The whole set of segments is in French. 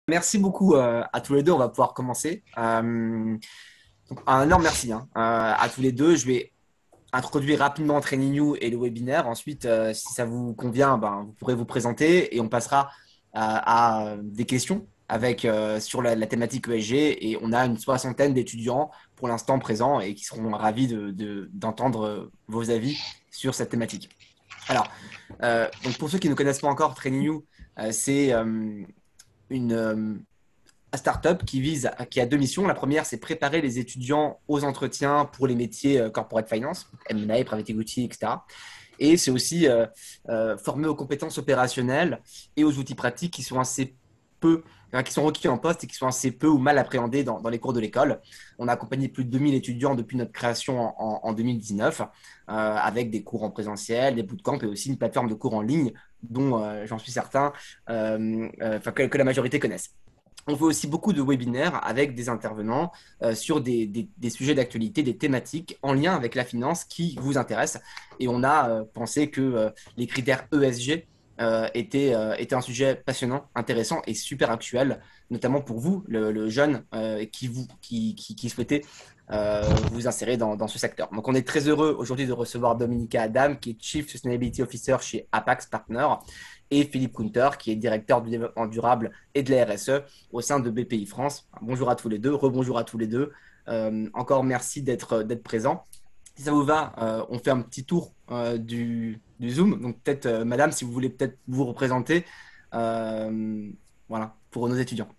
Merci beaucoup à tous les deux. On va pouvoir commencer. Donc, un énorme merci à tous les deux. Je vais introduire rapidement TrainingView et le webinaire. Ensuite, si ça vous convient, vous pourrez vous présenter et on passera à des questions sur la thématique ESG. Et on a une soixantaine d'étudiants pour l'instant présents et qui seront ravis d'entendre vos avis sur cette thématique. Alors, donc pour ceux qui ne connaissent pas encore, TrainingView, c'est une startup qui a deux missions. La première, c'est préparer les étudiants aux entretiens pour les métiers corporate finance, M&A, private equity, etc. Et c'est aussi former aux compétences opérationnelles et aux outils pratiques qui sont assez peu, qui sont requis en poste et qui sont assez peu ou mal appréhendés dans les cours de l'école. On a accompagné plus de 2000 étudiants depuis notre création en 2019, avec des cours en présentiel, des bootcamps et aussi une plateforme de cours en ligne dont j'en suis certain que la majorité connaissent. On fait aussi beaucoup de webinaires avec des intervenants sur des sujets d'actualité, des thématiques en lien avec la finance qui vous intéressent. Et on a pensé que les critères ESG étaient un sujet passionnant, intéressant et super actuel, notamment pour vous, le jeune qui souhaitait vous insérer dans ce secteur. Donc, on est très heureux aujourd'hui de recevoir Dominica Adam, qui est Chief Sustainability Officer chez Apax Partners, et Philippe Kunter, qui est directeur du développement durable et de la RSE au sein de BPI France. Bonjour à tous les deux, rebonjour à tous les deux. Encore merci d'être présent. Si ça vous va, on fait un petit tour du Zoom. Donc peut-être, madame, si vous voulez peut-être vous représenter, voilà, pour nos étudiants.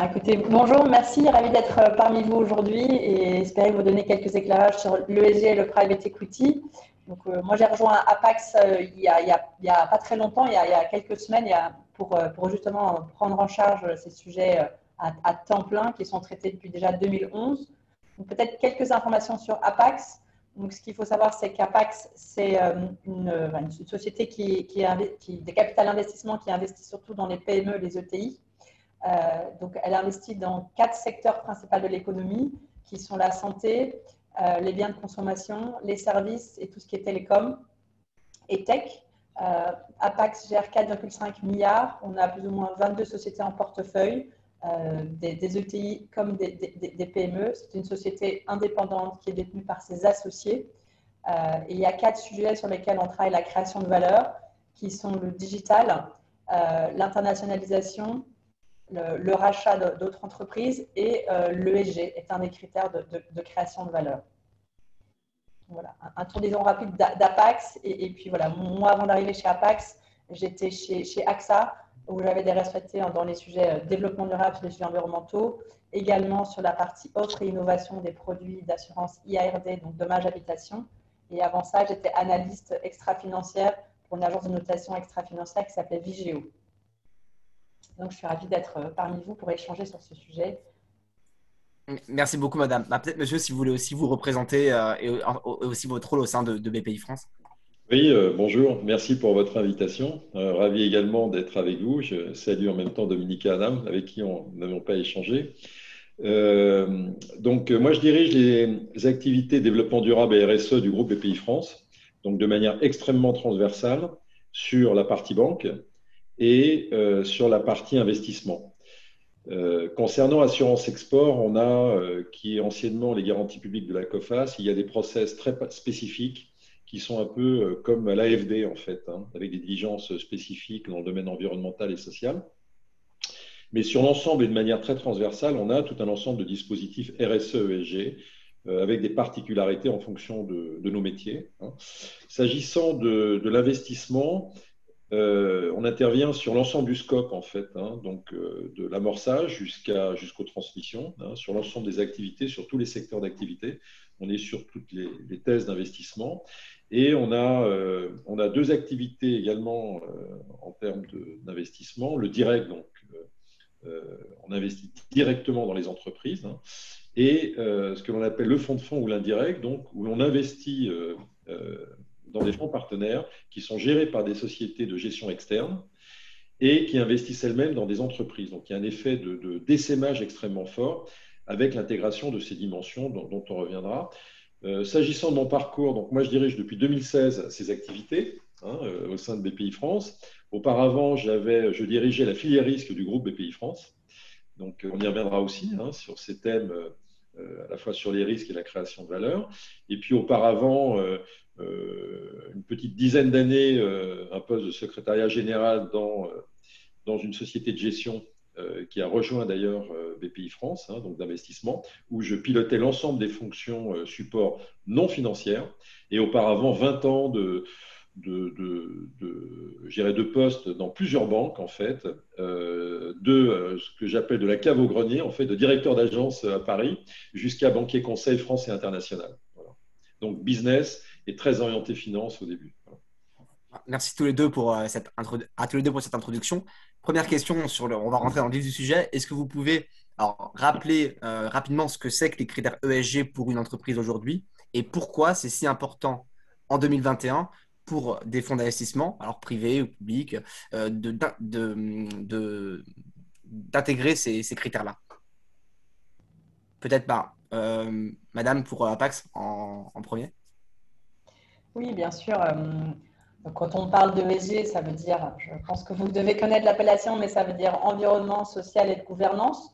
Écoutez, bonjour, merci, ravi d'être parmi vous aujourd'hui et espérer vous donner quelques éclairages sur l'ESG et le private equity. Donc, moi, j'ai rejoint Apax il y a pas très longtemps, il y a quelques semaines, pour justement prendre en charge ces sujets à temps plein qui sont traités depuis déjà 2011. Donc, peut-être quelques informations sur Apax. Donc, ce qu'il faut savoir, c'est qu'Apax, c'est une société de capital investissement qui investit surtout dans les PME, les ETI. Donc, elle investit dans 4 secteurs principaux de l'économie, qui sont la santé, les biens de consommation, les services et tout ce qui est télécom et tech. Apax gère 4,5 milliards. On a plus ou moins 22 sociétés en portefeuille, des ETI comme des PME. C'est une société indépendante qui est détenue par ses associés. Et il y a 4 sujets sur lesquels on travaille la création de valeur, qui sont le digital, l'internationalisation, le rachat d'autres entreprises et l'ESG est un des critères de création de valeur. Voilà, un tour d'horizon rapide d'Apax. Et puis voilà, moi, avant d'arriver chez Apax, j'étais chez AXA, où j'avais des responsabilités dans les sujets développement durable, sur les sujets environnementaux, également sur la partie offre et innovation des produits d'assurance IARD, donc dommages habitation. Et avant ça, j'étais analyste extra-financière pour une agence de notation extra-financière qui s'appelait Vigéo. Donc, je suis ravie d'être parmi vous pour échanger sur ce sujet. Merci beaucoup, madame. Peut-être, monsieur, si vous voulez aussi vous représenter et aussi votre rôle au sein de BPI France. Oui, bonjour, merci pour votre invitation. Ravi également d'être avec vous. Je salue en même temps Dominica Adam, avec qui nous n'avons pas échangé. Moi, je dirige les activités développement durable et RSE du groupe BPI France, donc de manière extrêmement transversale sur la partie banque et sur la partie investissement. Concernant Assurance Export, on a, qui est anciennement les garanties publiques de la COFAS, il y a des process très spécifiques qui sont un peu comme l'AFD en fait, avec des diligences spécifiques dans le domaine environnemental et social. Mais sur l'ensemble et de manière très transversale, on a tout un ensemble de dispositifs RSE-ESG avec des particularités en fonction de nos métiers. S'agissant de l'investissement, on intervient sur l'ensemble du scope en fait, donc de l'amorçage jusqu'aux transmissions, sur l'ensemble des activités, sur tous les secteurs d'activité. On est sur toutes les thèses d'investissement. Et on a deux activités également en termes d'investissement. Le direct, donc on investit directement dans les entreprises, et ce que l'on appelle le fonds de fonds ou l'indirect, donc où l'on investit dans des fonds partenaires qui sont gérés par des sociétés de gestion externe et qui investissent elles-mêmes dans des entreprises. Donc il y a un effet de d'essaimage extrêmement fort avec l'intégration de ces dimensions dont on reviendra. S'agissant de mon parcours, donc moi je dirige depuis 2016 ces activités au sein de BPI France. Auparavant, je dirigeais la filière risque du groupe BPI France. Donc, on y reviendra aussi sur ces thèmes, à la fois sur les risques et la création de valeur. Et puis, auparavant, une petite dizaine d'années, un poste de secrétariat général dans une société de gestion qui a rejoint d'ailleurs BPI France, donc d'investissement, où je pilotais l'ensemble des fonctions support non financières. Et auparavant, 20 ans de postes dans plusieurs banques, en fait, ce que j'appelle de la cave au grenier, en fait, de directeur d'agence à Paris jusqu'à banquier conseil France et international. Voilà. Donc, business et très orienté finance au début. Voilà. Merci tous les deux pour à tous les deux pour cette introduction. Première question on va rentrer dans le vif du sujet. Est-ce que vous pouvez rappeler rapidement ce que c'est que les critères ESG pour une entreprise aujourd'hui et pourquoi c'est si important en 2021 pour des fonds d'investissement, alors privés ou publics, d'intégrer ces critères-là? Peut-être pas. Madame, pour Apax en premier. Oui, bien sûr. Quand on parle de ESG, ça veut dire, je pense que vous devez connaître l'appellation, mais ça veut dire environnement, social et de gouvernance.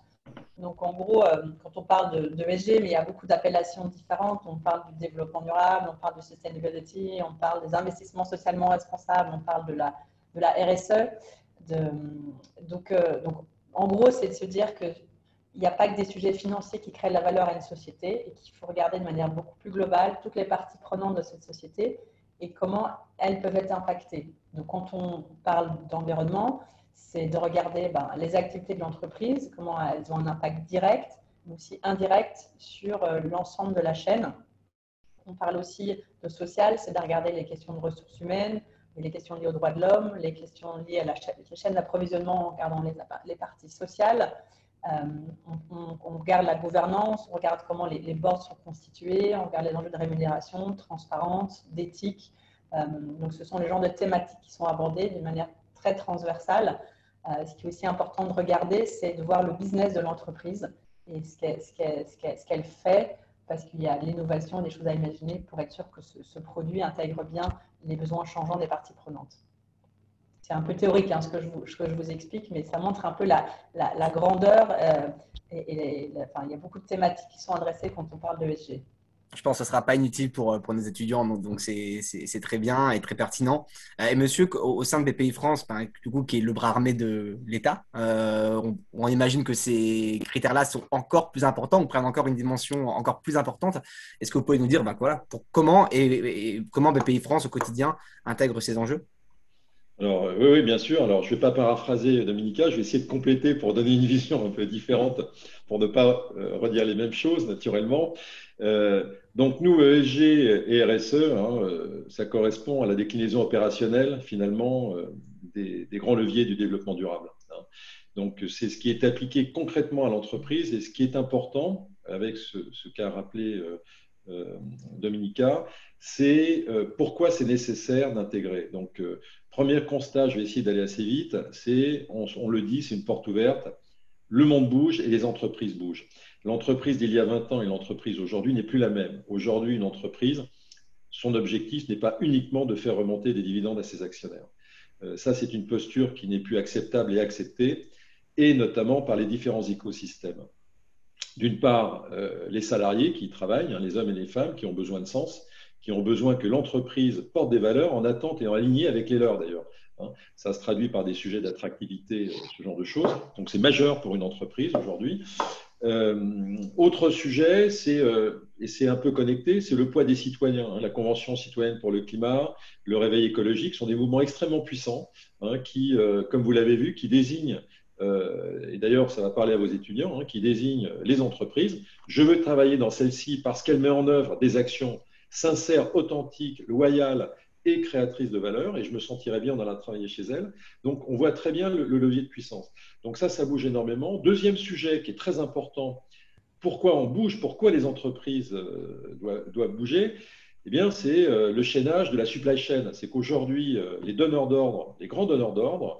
Donc, en gros, quand on parle de ESG, mais il y a beaucoup d'appellations différentes. On parle du développement durable, on parle de sustainability, on parle des investissements socialement responsables, on parle de la RSE. Donc, en gros, c'est de se dire qu'il n'y a pas que des sujets financiers qui créent de la valeur à une société et qu'il faut regarder de manière beaucoup plus globale toutes les parties prenantes de cette société et comment elles peuvent être impactées. Donc, quand on parle d'environnement, c'est de regarder les activités de l'entreprise, comment elles ont un impact direct, mais aussi indirect sur l'ensemble de la chaîne. On parle aussi de social, c'est de regarder les questions de ressources humaines, les questions liées aux droits de l'homme, les questions liées à la chaîne d'approvisionnement en regardant les parties sociales. On regarde la gouvernance, on regarde comment les boards sont constitués, on regarde les enjeux de rémunération, de transparence, d'éthique. Donc, ce sont les genres de thématiques qui sont abordées d'une manière très transversale. Ce qui est aussi important de regarder, c'est de voir le business de l'entreprise et ce qu'elle fait, parce qu'il y a l'innovation, des choses à imaginer pour être sûr que ce produit intègre bien les besoins changeants des parties prenantes. C'est un peu théorique ce que je vous explique, mais ça montre un peu la grandeur il y a beaucoup de thématiques qui sont adressées quand on parle de ESG. Je pense que ce ne sera pas inutile pour nos étudiants, donc c'est très bien et très pertinent. Et monsieur, au sein de BPI France, du coup, qui est le bras armé de l'État, on imagine que ces critères-là sont encore plus importants ou prennent encore une dimension encore plus importante. Est-ce que vous pouvez nous dire comment BPI France au quotidien intègre ces enjeux? Alors, oui, bien sûr. Alors, je ne vais pas paraphraser Dominica, je vais essayer de compléter pour donner une vision un peu différente, pour ne pas redire les mêmes choses, naturellement. Donc, nous, ESG et RSE, ça correspond à la déclinaison opérationnelle, finalement, des grands leviers du développement durable. Donc, c'est ce qui est appliqué concrètement à l'entreprise et ce qui est important, avec ce qu'a rappelé Dominica, c'est pourquoi c'est nécessaire d'intégrer. Donc, premier constat, je vais essayer d'aller assez vite, c'est, on le dit, c'est une porte ouverte. Le monde bouge et les entreprises bougent. L'entreprise d'il y a 20 ans et l'entreprise aujourd'hui n'est plus la même. Aujourd'hui, une entreprise, son objectif n'est pas uniquement de faire remonter des dividendes à ses actionnaires. Ça, c'est une posture qui n'est plus acceptable et acceptée, et notamment par les différents écosystèmes. D'une part, les salariés qui y travaillent, les hommes et les femmes qui ont besoin de sens, qui ont besoin que l'entreprise porte des valeurs en attente et en aligné avec les leurs d'ailleurs. Ça se traduit par des sujets d'attractivité, ce genre de choses. Donc c'est majeur pour une entreprise aujourd'hui. Autre sujet, et c'est un peu connecté, c'est le poids des citoyens. La Convention citoyenne pour le climat, le réveil écologique sont des mouvements extrêmement puissants qui, comme vous l'avez vu, qui désignent et d'ailleurs, ça va parler à vos étudiants, qui désignent les entreprises. Je veux travailler dans celle-ci parce qu'elle met en œuvre des actions sincères, authentiques, loyales et créatrices de valeur, et je me sentirais bien en allant travailler chez elle. Donc, on voit très bien le levier de puissance. Donc ça bouge énormément. Deuxième sujet qui est très important, pourquoi on bouge, pourquoi les entreprises doivent bouger, Eh bien, c'est le chaînage de la supply chain. C'est qu'aujourd'hui, les donneurs d'ordre, les grands donneurs d'ordre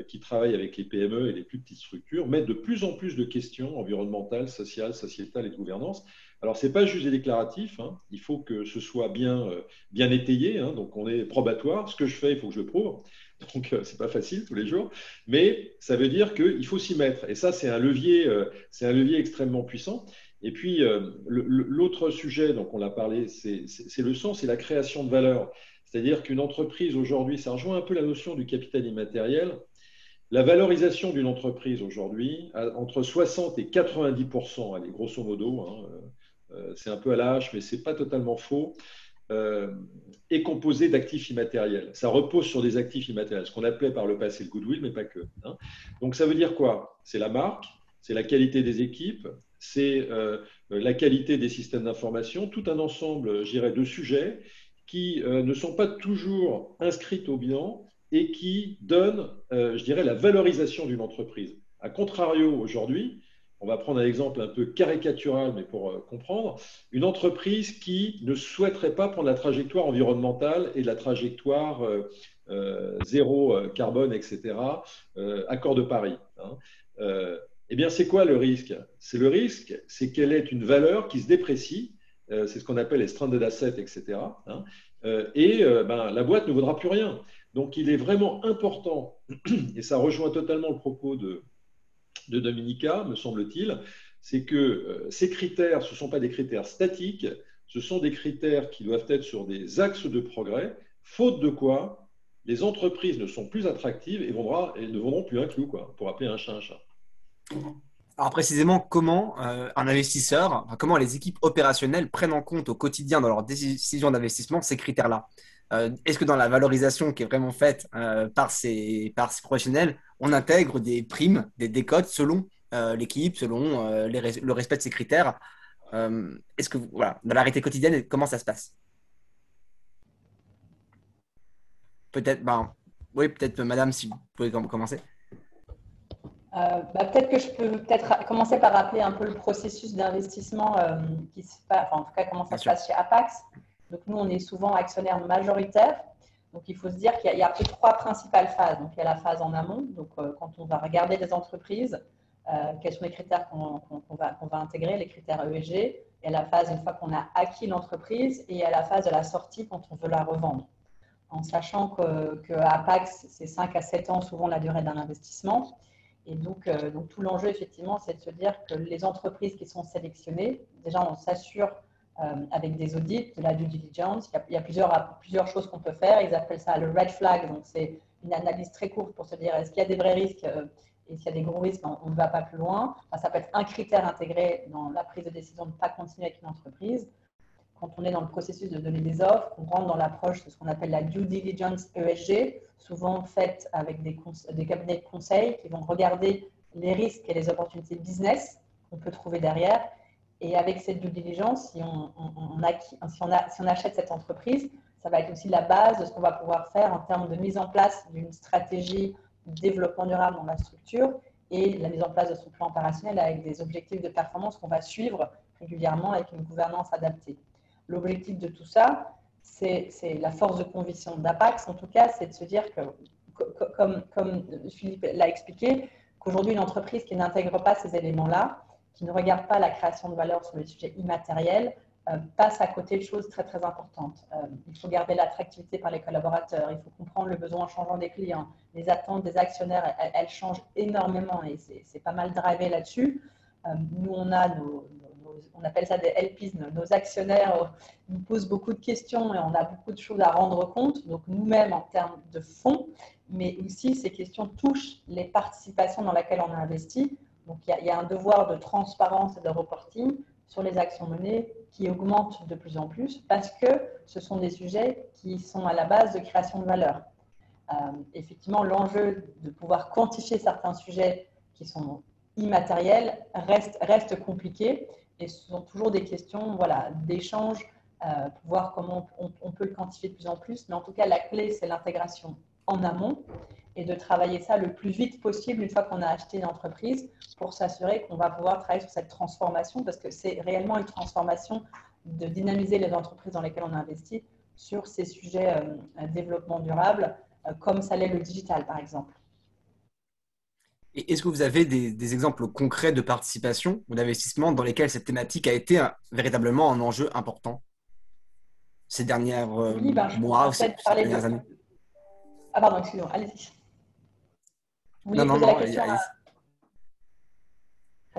qui travaillent avec les PME et les plus petites structures mettent de plus en plus de questions environnementales, sociales, sociétales et de gouvernance. Alors, ce n'est pas juste des déclaratifs, hein. Il faut que ce soit bien étayé, hein. Donc, on est probatoire. Ce que je fais, il faut que je le prouve. Donc, ce n'est pas facile tous les jours. Mais ça veut dire qu'il faut s'y mettre. Et ça, c'est un levier extrêmement puissant. Et puis, l'autre sujet, donc on l'a parlé, c'est le sens et la création de valeur. C'est-à-dire qu'une entreprise aujourd'hui, ça rejoint un peu la notion du capital immatériel. La valorisation d'une entreprise aujourd'hui, entre 60 et 90%, allez, grosso modo, hein, c'est un peu à la hache, mais ce n'est pas totalement faux, est composée d'actifs immatériels. Ça repose sur des actifs immatériels, ce qu'on appelait par le passé le goodwill, mais pas que, hein. Donc, ça veut dire quoi? C'est la marque, c'est la qualité des équipes, c'est la qualité des systèmes d'information, tout un ensemble, je dirais, de sujets qui ne sont pas toujours inscrits au bilan et qui donnent, je dirais, la valorisation d'une entreprise. A contrario, aujourd'hui, on va prendre un exemple un peu caricatural, mais pour comprendre, une entreprise qui ne souhaiterait pas prendre la trajectoire environnementale et la trajectoire zéro carbone, etc., accord de Paris, hein. Eh bien, c'est quoi le risque? C'est le risque, c'est qu'elle ait une valeur qui se déprécie, c'est ce qu'on appelle les stranded assets, etc., hein, la boîte ne vaudra plus rien. Donc, il est vraiment important, et ça rejoint totalement le propos de Dominica, me semble-t-il, c'est que ces critères, ce ne sont pas des critères statiques, ce sont des critères qui doivent être sur des axes de progrès, faute de quoi les entreprises ne sont plus attractives et ne vendront plus un clou, quoi, pour appeler un chat un chat. Alors précisément, comment un investisseur, enfin, comment les équipes opérationnelles prennent en compte au quotidien dans leurs décisions d'investissement ces critères-là? Est-ce que dans la valorisation qui est vraiment faite par ces professionnels, on intègre des primes, des décotes selon l'équipe, selon le respect de ces critères? Est-ce que, voilà, dans la réalité quotidienne, comment ça se passe? Peut-être, oui, peut-être, madame, si vous pouvez commencer. Peut-être que je peux commencer par rappeler un peu le processus d'investissement qui se passe, enfin, en tout cas comment ça se passe chez Apax. Donc nous, on est souvent actionnaire majoritaire. Donc il faut se dire qu'il y a un peu trois principales phases. Donc il y a la phase en amont, donc quand on va regarder les entreprises, quels sont les critères qu'on va intégrer, les critères ESG. Il y a la phase une fois qu'on a acquis l'entreprise et il y a la phase de la sortie quand on veut la revendre. En sachant que Apax, c'est 5 à 7 ans souvent la durée d'un investissement. Et donc tout l'enjeu, effectivement, c'est de se dire que les entreprises qui sont sélectionnées, déjà, on s'assure avec des audits, de la due diligence. Il y a plusieurs choses qu'on peut faire. Ils appellent ça le red flag. Donc, c'est une analyse très courte pour se dire est-ce qu'il y a des vrais risques et s'il y a des gros risques, on ne va pas plus loin. Enfin, ça peut être un critère intégré dans la prise de décision de ne pas continuer avec une entreprise. Quand on est dans le processus de donner des offres, on rentre dans l'approche de ce qu'on appelle la due diligence ESG, souvent faite avec des cabinets de conseil qui vont regarder les risques et les opportunités business qu'on peut trouver derrière. Et avec cette due diligence, si on achète cette entreprise, ça va être aussi la base de ce qu'on va pouvoir faire en termes de mise en place d'une stratégie de développement durable dans la structure et la mise en place de son plan opérationnel avec des objectifs de performance qu'on va suivre régulièrement avec une gouvernance adaptée. L'objectif de tout ça, c'est la force de conviction d'Apax, en tout cas, c'est de se dire que, comme Philippe l'a expliqué, qu'aujourd'hui, une entreprise qui n'intègre pas ces éléments-là, qui ne regarde pas la création de valeur sur les sujets immatériels, passe à côté de choses très, très importantes. Il faut garder l'attractivité par les collaborateurs, il faut comprendre le besoin changeant des clients, les attentes des actionnaires, elles changent énormément et c'est pas mal drivé là-dessus. Nous, on appelle ça des LPs, nos actionnaires nous posent beaucoup de questions et on a beaucoup de choses à rendre compte, donc nous-mêmes en termes de fonds, mais aussi ces questions touchent les participations dans lesquelles on a investi. Donc il y a un devoir de transparence et de reporting sur les actions menées qui augmente de plus en plus parce que ce sont des sujets qui sont à la base de création de valeur. Effectivement, l'enjeu de pouvoir quantifier certains sujets qui sont immatériels reste compliqué et ce sont toujours des questions d'échange pour voir comment on peut le quantifier de plus en plus. Mais en tout cas, la clé, c'est l'intégration en amont et de travailler ça le plus vite possible une fois qu'on a acheté une entreprise pour s'assurer qu'on va pouvoir travailler sur cette transformation parce que c'est réellement une transformation de dynamiser les entreprises dans lesquelles on investit sur ces sujets développement durable, comme ça l'est le digital, par exemple. Et est-ce que vous avez des exemples concrets de participation ou d'investissement dans lesquels cette thématique a été véritablement un enjeu important ces derniers Oui, je mois ou pourrais ces peut-être parler dernières années? Ah pardon, excusez-moi, allez-y. Vous Non, vouliez non, poser la non, question allez-y.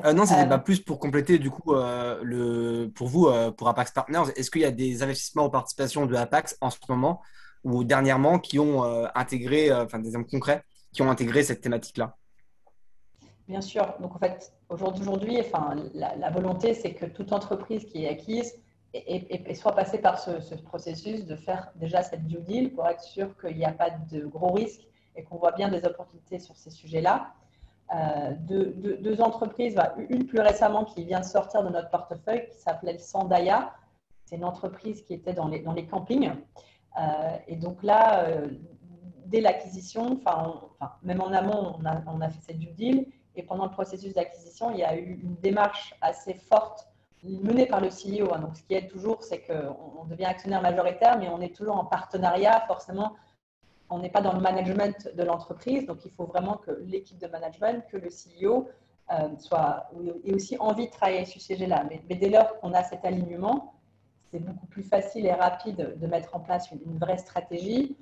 à... Non, c'était plus pour compléter du coup pour vous, pour Apax Partners. Est-ce qu'il y a des investissements ou participations de Apax en ce moment ou dernièrement qui ont intégré, enfin des exemples concrets, qui ont intégré cette thématique-là? Bien sûr. Donc, en fait, aujourd'hui, enfin, la volonté, c'est que toute entreprise qui est acquise soit passée par ce processus de faire déjà cette due deal pour être sûr qu'il n'y a pas de gros risques et qu'on voit bien des opportunités sur ces sujets-là. Deux entreprises, une plus récemment qui vient de sortir de notre portefeuille, qui s'appelait Sandaya. C'est une entreprise qui était dans les campings. Et donc là, dès l'acquisition, même en amont, on a fait cette due deal. Et pendant le processus d'acquisition, il y a eu une démarche assez forte menée par le CEO. Donc, ce qui aide toujours, c'est qu'on devient actionnaire majoritaire, mais on est toujours en partenariat. Forcément, on n'est pas dans le management de l'entreprise. Donc, il faut vraiment que l'équipe de management, que le CEO ait aussi envie de travailler sur ce sujet-là. Mais dès lors qu'on a cet alignement, c'est beaucoup plus facile et rapide de mettre en place une vraie stratégie.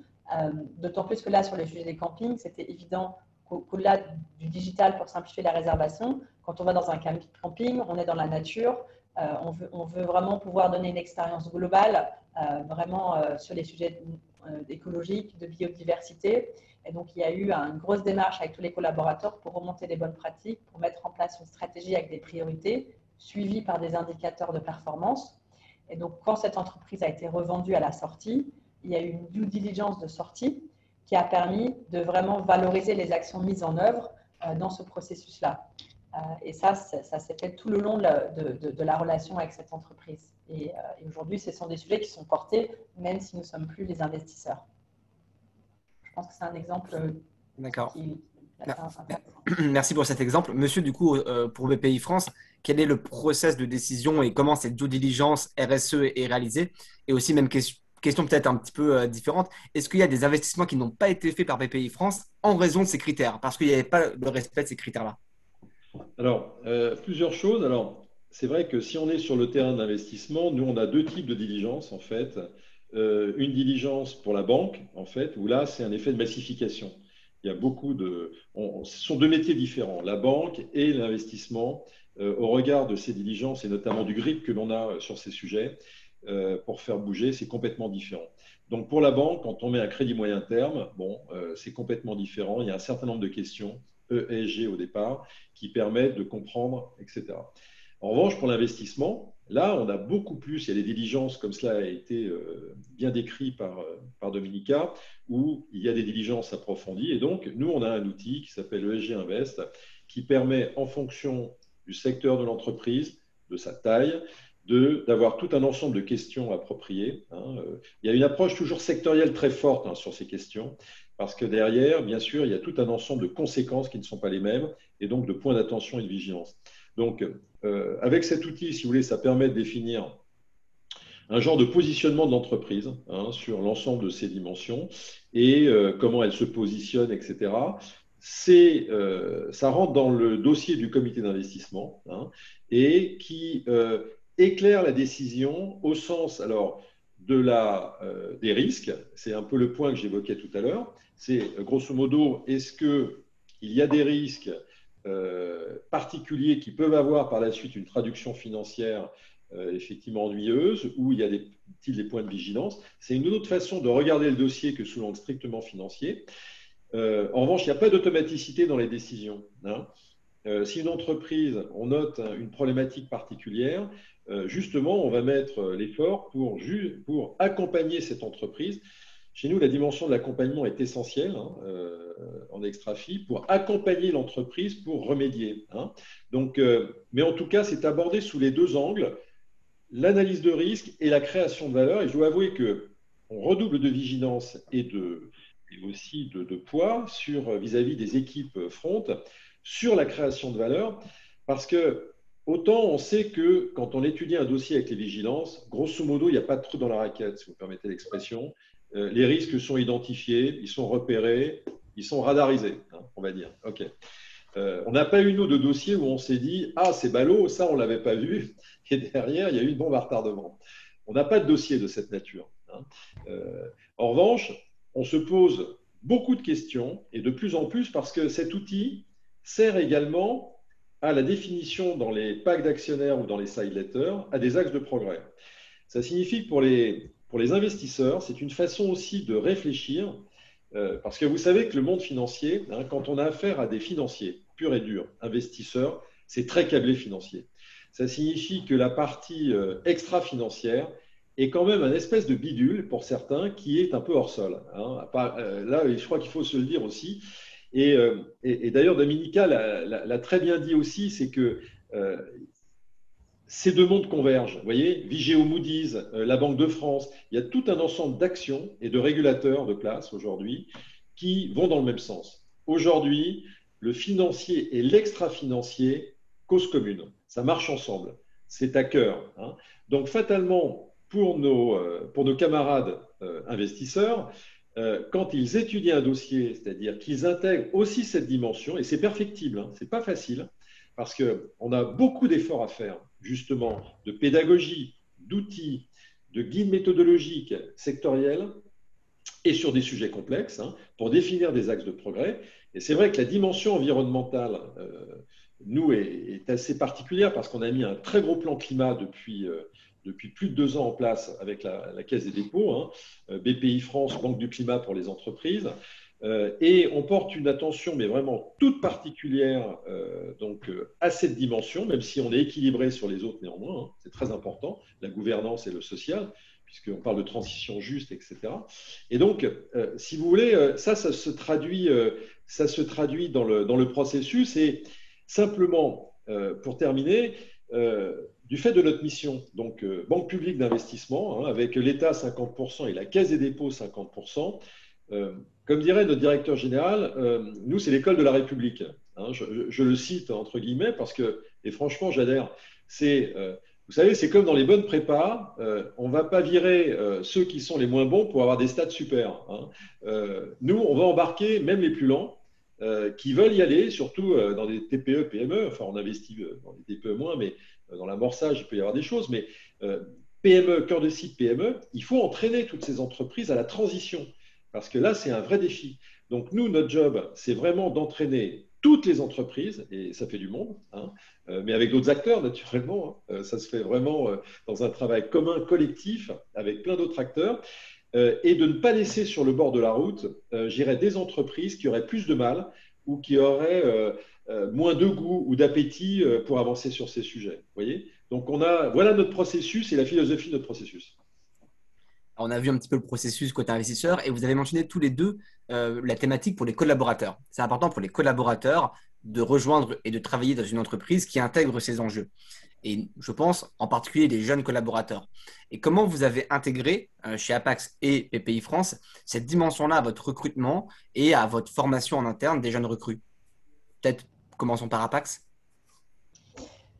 D'autant plus que là, sur le sujet des campings, c'était évident qu'au-delà du digital pour simplifier la réservation, quand on va dans un camping, on est dans la nature, on veut vraiment pouvoir donner une expérience globale, vraiment sur les sujets écologiques, de biodiversité. Et donc, il y a eu une grosse démarche avec tous les collaborateurs pour remonter les bonnes pratiques, pour mettre en place une stratégie avec des priorités, suivies par des indicateurs de performance. Et donc, quand cette entreprise a été revendue à la sortie, il y a eu une due diligence de sortie qui a permis de vraiment valoriser les actions mises en œuvre dans ce processus-là. Et ça s'est fait tout le long de la relation avec cette entreprise. Et aujourd'hui, ce sont des sujets qui sont portés, même si nous ne sommes plus les investisseurs. Je pense que c'est un exemple D'accord. qui est intéressant. Merci pour cet exemple. Monsieur, du coup, pour BPI France, quel est le process de décision et comment cette due diligence RSE est réalisée? Et aussi, même question peut-être un petit peu différente, est-ce qu'il y a des investissements qui n'ont pas été faits par BPI France en raison de ces critères, parce qu'il n'y avait pas le respect de ces critères-là? Alors, plusieurs choses. Alors, c'est vrai que si on est sur le terrain d'investissement, nous, on a deux types de diligence, en fait. Une diligence pour la banque, en fait, où là, c'est un effet de massification. Il y a beaucoup de... ce sont deux métiers différents, la banque et l'investissement, au regard de ces diligences et notamment du grip que l'on a sur ces sujets, pour faire bouger, c'est complètement différent. Donc, pour la banque, quand on met un crédit moyen terme, bon, c'est complètement différent. Il y a un certain nombre de questions, E, S, G au départ, qui permettent de comprendre, etc. En revanche, pour l'investissement, là, on a beaucoup plus, il y a des diligences, comme cela a été bien décrit par Dominica, où il y a des diligences approfondies. Et donc, nous, on a un outil qui s'appelle ESG Invest, qui permet, en fonction du secteur de l'entreprise, de sa taille, d'avoir tout un ensemble de questions appropriées. Il y a une approche toujours sectorielle très forte sur ces questions, parce que derrière, bien sûr, il y a tout un ensemble de conséquences qui ne sont pas les mêmes, et donc de points d'attention et de vigilance. Donc, avec cet outil, si vous voulez, ça permet de définir un genre de positionnement de l'entreprise sur l'ensemble de ces dimensions et comment elle se positionne, etc. Ça rentre dans le dossier du comité d'investissement et qui éclaire la décision au sens alors, des risques. C'est un peu le point que j'évoquais tout à l'heure. C'est grosso modo, est-ce qu'il y a des risques particuliers qui peuvent avoir par la suite une traduction financière effectivement ennuyeuse, où il y a des points de vigilance. C'est une autre façon de regarder le dossier que sous l'angle strictement financier. En revanche, il n'y a pas d'automaticité dans les décisions. Si une entreprise, on note une problématique particulière, justement, on va mettre l'effort pour accompagner cette entreprise. Chez nous, la dimension de l'accompagnement est essentielle en extra-fi pour accompagner l'entreprise pour remédier. Donc, mais en tout cas, c'est abordé sous les deux angles, l'analyse de risque et la création de valeur. Et je dois avouer qu'on redouble de vigilance et aussi de poids vis-à-vis des équipes front sur la création de valeur, parce que autant on sait que quand on étudie un dossier avec les vigilances, grosso modo, il n'y a pas de trou dans la raquette, si vous permettez l'expression. Les risques sont identifiés, ils sont repérés, ils sont radarisés, hein, on va dire. OK. On n'a pas eu, nous, de dossier où on s'est dit « Ah, c'est ballot, ça, on ne l'avait pas vu. » Et derrière, il y a eu une bombe à retardement. On n'a pas de dossier de cette nature, hein. En revanche, on se pose beaucoup de questions, et de plus en plus, parce que cet outil sert également à la définition dans les packs d'actionnaires ou dans les side letters à des axes de progrès. Ça signifie que pour les investisseurs, c'est une façon aussi de réfléchir, parce que vous savez que le monde financier, hein, quand on a affaire à des financiers purs et durs, investisseurs, c'est très câblé financier. Ça signifie que la partie extra-financière est quand même un espèce de bidule pour certains qui est un peu hors sol, hein. Là, je crois qu'il faut se le dire aussi. Et d'ailleurs, Dominica l'a très bien dit aussi, c'est que ces deux mondes convergent. Vous voyez, Vigeo Moody's, la Banque de France, il y a tout un ensemble d'actions et de régulateurs de place aujourd'hui qui vont dans le même sens. Aujourd'hui, le financier et l'extra-financier, cause commune. Ça marche ensemble. C'est à cœur, hein. Donc, fatalement, pour nos camarades investisseurs, quand ils étudient un dossier, c'est-à-dire qu'ils intègrent aussi cette dimension, et c'est perfectible, hein, c'est pas facile, parce qu'on a beaucoup d'efforts à faire, justement, de pédagogie, d'outils, de guides méthodologiques sectoriels, et sur des sujets complexes, hein, pour définir des axes de progrès. Et c'est vrai que la dimension environnementale, nous, est assez particulière, parce qu'on a mis un très gros plan climat depuis plus de 2 ans en place avec la Caisse des dépôts, hein, BPI France, Banque du climat pour les entreprises. Et on porte une attention, mais vraiment toute particulière, à cette dimension, même si on est équilibré sur les autres néanmoins, hein, c'est très important, la gouvernance et le social, puisqu'on parle de transition juste, etc. Et donc, si vous voulez, ça se traduit dans le processus. Et simplement, pour terminer, du fait de notre mission, donc banque publique d'investissement, hein, avec l'État 50% et la Caisse des dépôts 50%, comme dirait notre directeur général, nous, c'est l'école de la République, hein, je le cite entre guillemets, parce que, et franchement, j'adhère, vous savez, c'est comme dans les bonnes prépas, on ne va pas virer ceux qui sont les moins bons pour avoir des stats super, hein. Nous, on va embarquer même les plus lents, qui veulent y aller, surtout dans des TPE, PME, enfin on investit dans des TPE moins, mais dans l'amorçage, il peut y avoir des choses, mais PME, cœur de cible PME, il faut entraîner toutes ces entreprises à la transition, parce que là, c'est un vrai défi. Donc nous, notre job, c'est vraiment d'entraîner toutes les entreprises, et ça fait du monde, hein, mais avec d'autres acteurs, naturellement, hein, ça se fait vraiment dans un travail commun, collectif, avec plein d'autres acteurs, et de ne pas laisser sur le bord de la route, j'irais, des entreprises qui auraient plus de mal ou qui auraient moins de goût ou d'appétit pour avancer sur ces sujets. Vous voyez? Donc, voilà notre processus et la philosophie de notre processus. On a vu un petit peu le processus côté investisseur et vous avez mentionné tous les deux la thématique pour les collaborateurs. C'est important pour les collaborateurs de rejoindre et de travailler dans une entreprise qui intègre ces enjeux. Et je pense en particulier des jeunes collaborateurs. Et comment vous avez intégré chez Apax et BPI France cette dimension-là à votre recrutement et à votre formation en interne des jeunes recrues? Peut-être commençons par Apax.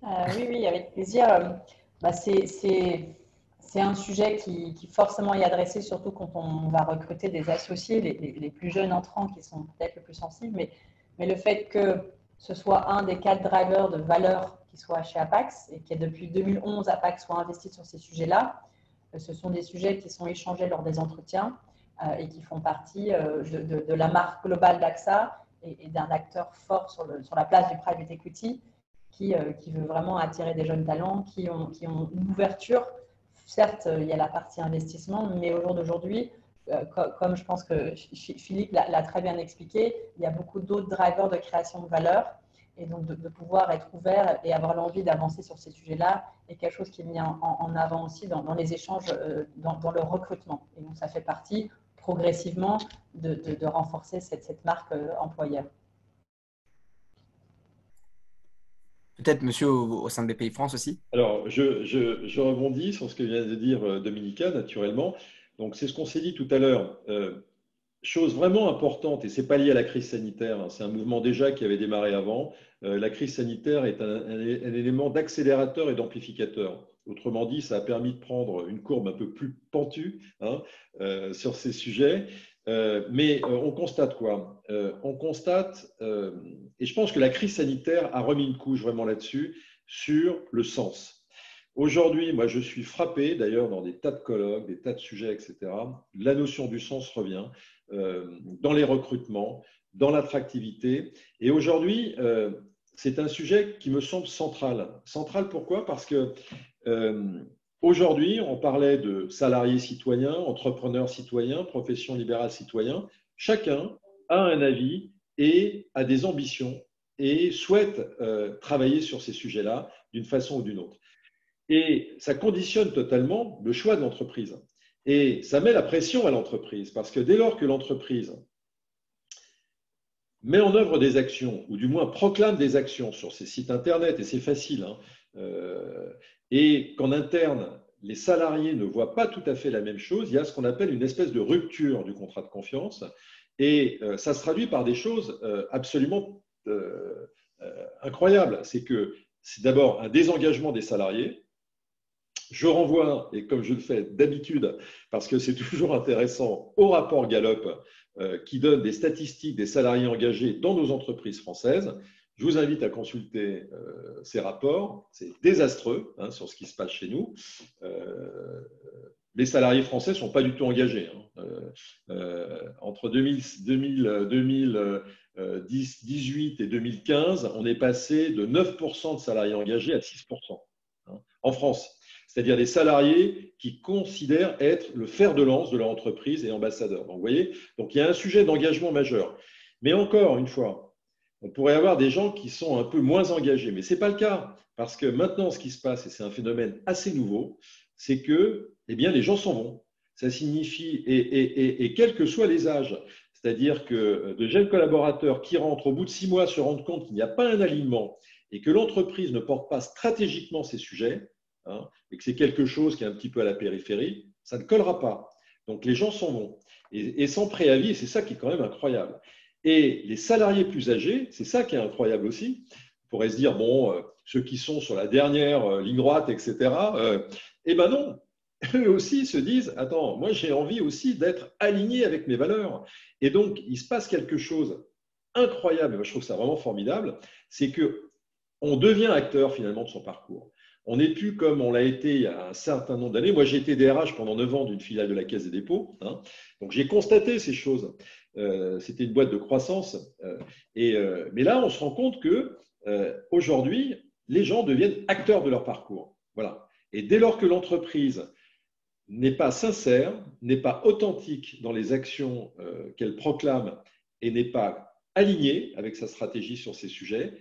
Oui, avec plaisir. C'est un sujet qui forcément est adressé, surtout quand on va recruter des associés, les plus jeunes entrants qui sont peut-être le plus sensibles. Mais le fait que ce soit un des 4 drivers de valeur qui soit chez Apax et que depuis 2011, Apax soit investi sur ces sujets-là, ce sont des sujets qui sont échangés lors des entretiens et qui font partie de la marque globale d'AXA et d'un acteur fort sur la place du private equity qui veut vraiment attirer des jeunes talents qui ont une ouverture. Certes, il y a la partie investissement, mais au jour d'aujourd'hui, comme je pense que Philippe l'a très bien expliqué, il y a beaucoup d'autres drivers de création de valeur. Et donc, de pouvoir être ouvert et avoir l'envie d'avancer sur ces sujets-là est quelque chose qui est mis en avant aussi dans les échanges, dans le recrutement. Et donc, ça fait partie progressivement de renforcer cette marque employeur. Peut-être monsieur au sein de BPI France aussi. Alors, je rebondis sur ce que vient de dire Dominica, naturellement. Donc, c'est ce qu'on s'est dit tout à l'heure. chose vraiment importante, et ce n'est pas lié à la crise sanitaire, hein, c'est un mouvement déjà qui avait démarré avant. La crise sanitaire est un élément d'accélérateur et d'amplificateur. Autrement dit, ça a permis de prendre une courbe un peu plus pentue, hein, sur ces sujets. Mais on constate quoi? On constate, et je pense que la crise sanitaire a remis une couche vraiment là-dessus, sur le sens. Aujourd'hui, moi, je suis frappé, d'ailleurs, dans des tas de colloques, des tas de sujets, etc. La notion du sens revient dans les recrutements, dans l'attractivité. Et aujourd'hui, c'est un sujet qui me semble central. Central pourquoi? Parce que aujourd'hui, on parlait de salariés citoyens, entrepreneurs citoyens, profession libérale citoyens. Chacun a un avis et a des ambitions et souhaite travailler sur ces sujets-là d'une façon ou d'une autre. Et ça conditionne totalement le choix de l'entreprise. Et ça met la pression à l'entreprise, parce que dès lors que l'entreprise met en œuvre des actions, ou du moins proclame des actions sur ses sites Internet, et c'est facile, hein, et qu'en interne, les salariés ne voient pas tout à fait la même chose, il y a ce qu'on appelle une espèce de rupture du contrat de confiance, et ça se traduit par des choses absolument incroyables. C'est que c'est d'abord un désengagement des salariés. Je renvoie, et comme je le fais d'habitude, parce que c'est toujours intéressant, au rapport Gallup qui donne des statistiques des salariés engagés dans nos entreprises françaises. Je vous invite à consulter ces rapports. C'est désastreux, hein, sur ce qui se passe chez nous. Les salariés français ne sont pas du tout engagés, hein. Entre 2018 et 2015, on est passé de 9% de salariés engagés à 6%, hein, en France. C'est-à-dire des salariés qui considèrent être le fer de lance de leur entreprise et ambassadeurs. Donc, vous voyez, donc il y a un sujet d'engagement majeur. Mais encore une fois, on pourrait avoir des gens qui sont un peu moins engagés, mais ce n'est pas le cas, parce que maintenant, ce qui se passe, et c'est un phénomène assez nouveau, c'est que bien, les gens s'en vont. Ça signifie, et quels que soient les âges, c'est-à-dire que de jeunes collaborateurs qui rentrent au bout de 6 mois se rendent compte qu'il n'y a pas un alignement et que l'entreprise ne porte pas stratégiquement ces sujets, hein, et que c'est quelque chose qui est un petit peu à la périphérie, ça ne collera pas. Donc les gens s'en vont. Et sans préavis, et c'est ça qui est quand même incroyable. Et les salariés plus âgés, c'est ça qui est incroyable aussi. On pourrait se dire, bon, ceux qui sont sur la dernière ligne droite, etc., eh ben non, eux aussi se disent, attends, moi j'ai envie aussi d'être aligné avec mes valeurs. Et donc, il se passe quelque chose incroyable, et moi je trouve ça vraiment formidable, c'est qu'on devient acteur finalement de son parcours. On n'est plus comme on l'a été il y a un certain nombre d'années. Moi, j'ai été DRH pendant 9 ans d'une filiale de la Caisse des dépôts, hein. Donc, j'ai constaté ces choses. C'était une boîte de croissance. Mais là, on se rend compte qu'aujourd'hui, les gens deviennent acteurs de leur parcours. Voilà. Et dès lors que l'entreprise n'est pas sincère, n'est pas authentique dans les actions qu'elle proclame et n'est pas alignée avec sa stratégie sur ces sujets,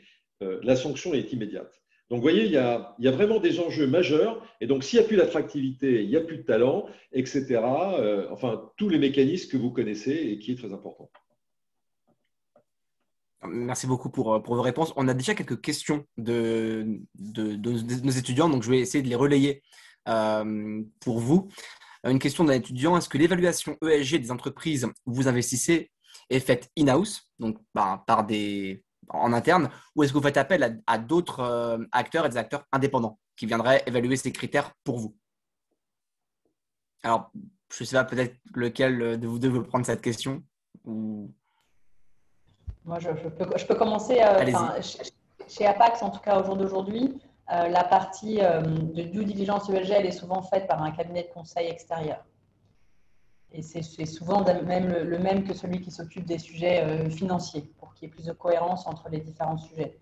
la sanction est immédiate. Donc, vous voyez, il y a vraiment des enjeux majeurs. Et donc, s'il n'y a plus d'attractivité, il n'y a plus de talent, etc. Enfin, tous les mécanismes que vous connaissez et qui est très important. Merci beaucoup pour vos réponses. On a déjà quelques questions de nos étudiants, donc je vais essayer de les relayer pour vous. Une question d'un étudiant, est-ce que l'évaluation ESG des entreprises où vous investissez est faite in-house, donc en interne, ou est-ce que vous faites appel à d'autres acteurs et des acteurs indépendants qui viendraient évaluer ces critères pour vous? Alors, je ne sais pas peut-être lequel de vous deux veut prendre cette question ou... Moi, je peux commencer. Chez Apax, en tout cas au jour d'aujourd'hui, la partie de due diligence ESG, elle est souvent faite par un cabinet de conseil extérieur. Et c'est souvent le même que celui qui s'occupe des sujets financiers, pour qu'il y ait plus de cohérence entre les différents sujets.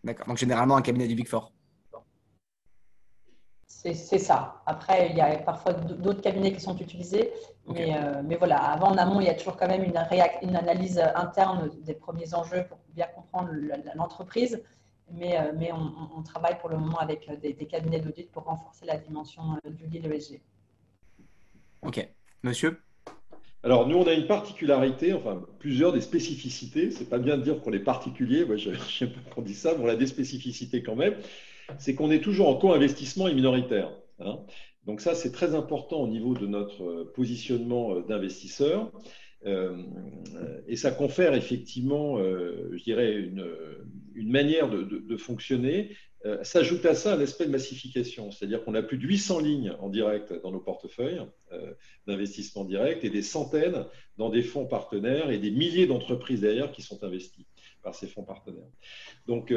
D'accord. Donc, généralement, un cabinet du Big Four. C'est ça. Après, il y a parfois d'autres cabinets qui sont utilisés. Okay. Mais voilà, avant, en amont, il y a toujours quand même une analyse interne des premiers enjeux pour bien comprendre l'entreprise. Mais on travaille pour le moment avec des cabinets d'audit pour renforcer la dimension du deal ESG. Ok. Monsieur? Alors, nous, on a une particularité, enfin, plusieurs des spécificités. C'est pas bien de dire qu'on est particulier. Moi, j'aime pas qu'on dise ça, mais on a des spécificités quand même. C'est qu'on est toujours en co-investissement et minoritaire, hein. Donc ça, c'est très important au niveau de notre positionnement d'investisseur. Et ça confère effectivement, je dirais, une manière de fonctionner. S'ajoute à ça un aspect de massification, c'est-à-dire qu'on a plus de 800 lignes en direct dans nos portefeuilles d'investissement direct et des centaines dans des fonds partenaires et des milliers d'entreprises derrière qui sont investies par ces fonds partenaires. Donc,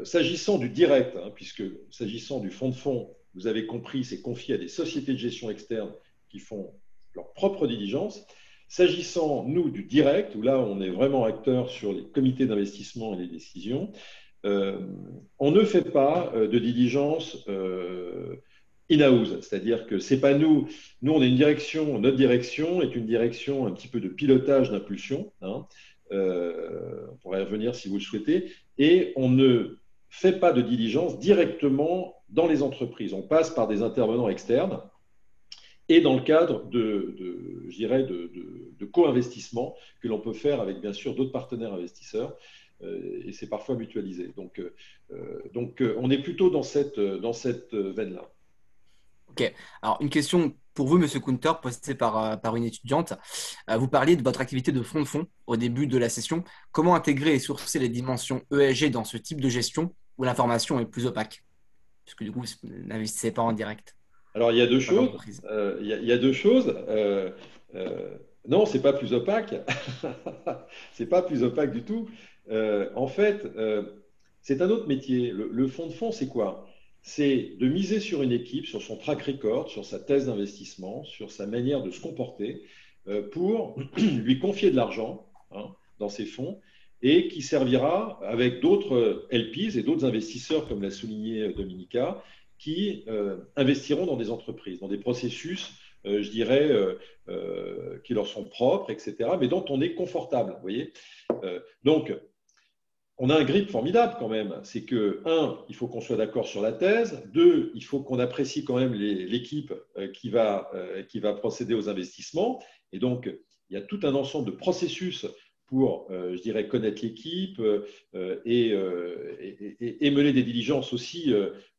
s'agissant du direct, puisque s'agissant du fonds de fonds, vous avez compris, c'est confié à des sociétés de gestion externes qui font leur propre diligence. S'agissant, nous, du direct, où là, on est vraiment acteur sur les comités d'investissement et les décisions, on ne fait pas de diligence in-house, c'est-à-dire que c'est pas nous. Nous, on est une direction, notre direction est une direction un petit peu de pilotage d'impulsion. On pourrait y revenir si vous le souhaitez. Et on ne fait pas de diligence directement dans les entreprises. On passe par des intervenants externes et dans le cadre je dirais de co-investissement que l'on peut faire avec, bien sûr, d'autres partenaires investisseurs. Et c'est parfois mutualisé. Donc, on est plutôt dans cette veine-là. Ok. Alors, une question pour vous, Monsieur Kunter, posée par une étudiante. Vous parliez de votre activité de fonds au début de la session. Comment intégrer et sourcer les dimensions ESG dans ce type de gestion où l'information est plus opaque? Puisque du coup, vous n'investissez pas en direct. Alors, il y a deux choses. Il y a deux choses. Non, c'est pas plus opaque. C'est pas plus opaque du tout. En fait, c'est un autre métier. Le fonds de fonds, c'est quoi? C'est de miser sur une équipe, sur son track record, sur sa thèse d'investissement, sur sa manière de se comporter, pour lui confier de l'argent dans ses fonds et qui servira avec d'autres LPs et d'autres investisseurs, comme l'a souligné Dominica, qui investiront dans des entreprises, dans des processus, je dirais, qui leur sont propres, etc., mais dont on est confortable. Vous voyez, donc, on a un grip formidable quand même. C'est que, il faut qu'on soit d'accord sur la thèse. 2, il faut qu'on apprécie quand même l'équipe qui va procéder aux investissements. Et donc, il y a tout un ensemble de processus pour, je dirais, connaître l'équipe et mener des diligences aussi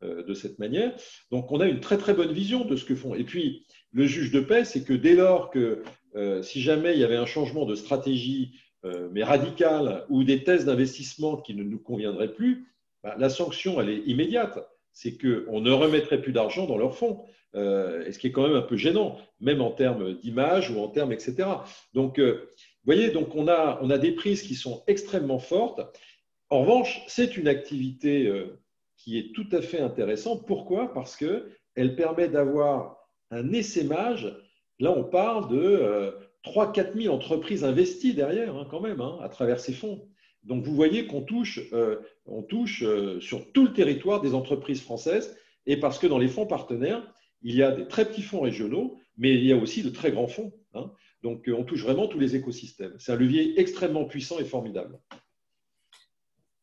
de cette manière. Donc, on a une très, très bonne vision de ce que font. Et puis, le juge de paix, c'est que dès lors que, si jamais il y avait un changement de stratégie, mais radicale, ou des thèses d'investissement qui ne nous conviendraient plus, la sanction, elle est immédiate. C'est qu'on ne remettrait plus d'argent dans leurs fonds, et ce qui est quand même un peu gênant, même en termes d'image ou en termes, etc. Donc, vous voyez, donc on a des prises qui sont extrêmement fortes. En revanche, c'est une activité qui est tout à fait intéressante. Pourquoi? Parce qu'elle permet d'avoir un essaimage. Là, on parle de 3 000 à 4 000 entreprises investies derrière, quand même, à travers ces fonds. Donc, vous voyez qu'on touche, sur tout le territoire des entreprises françaises, et parce que dans les fonds partenaires, il y a des très petits fonds régionaux, mais il y a aussi de très grands fonds. Donc, on touche vraiment tous les écosystèmes. C'est un levier extrêmement puissant et formidable.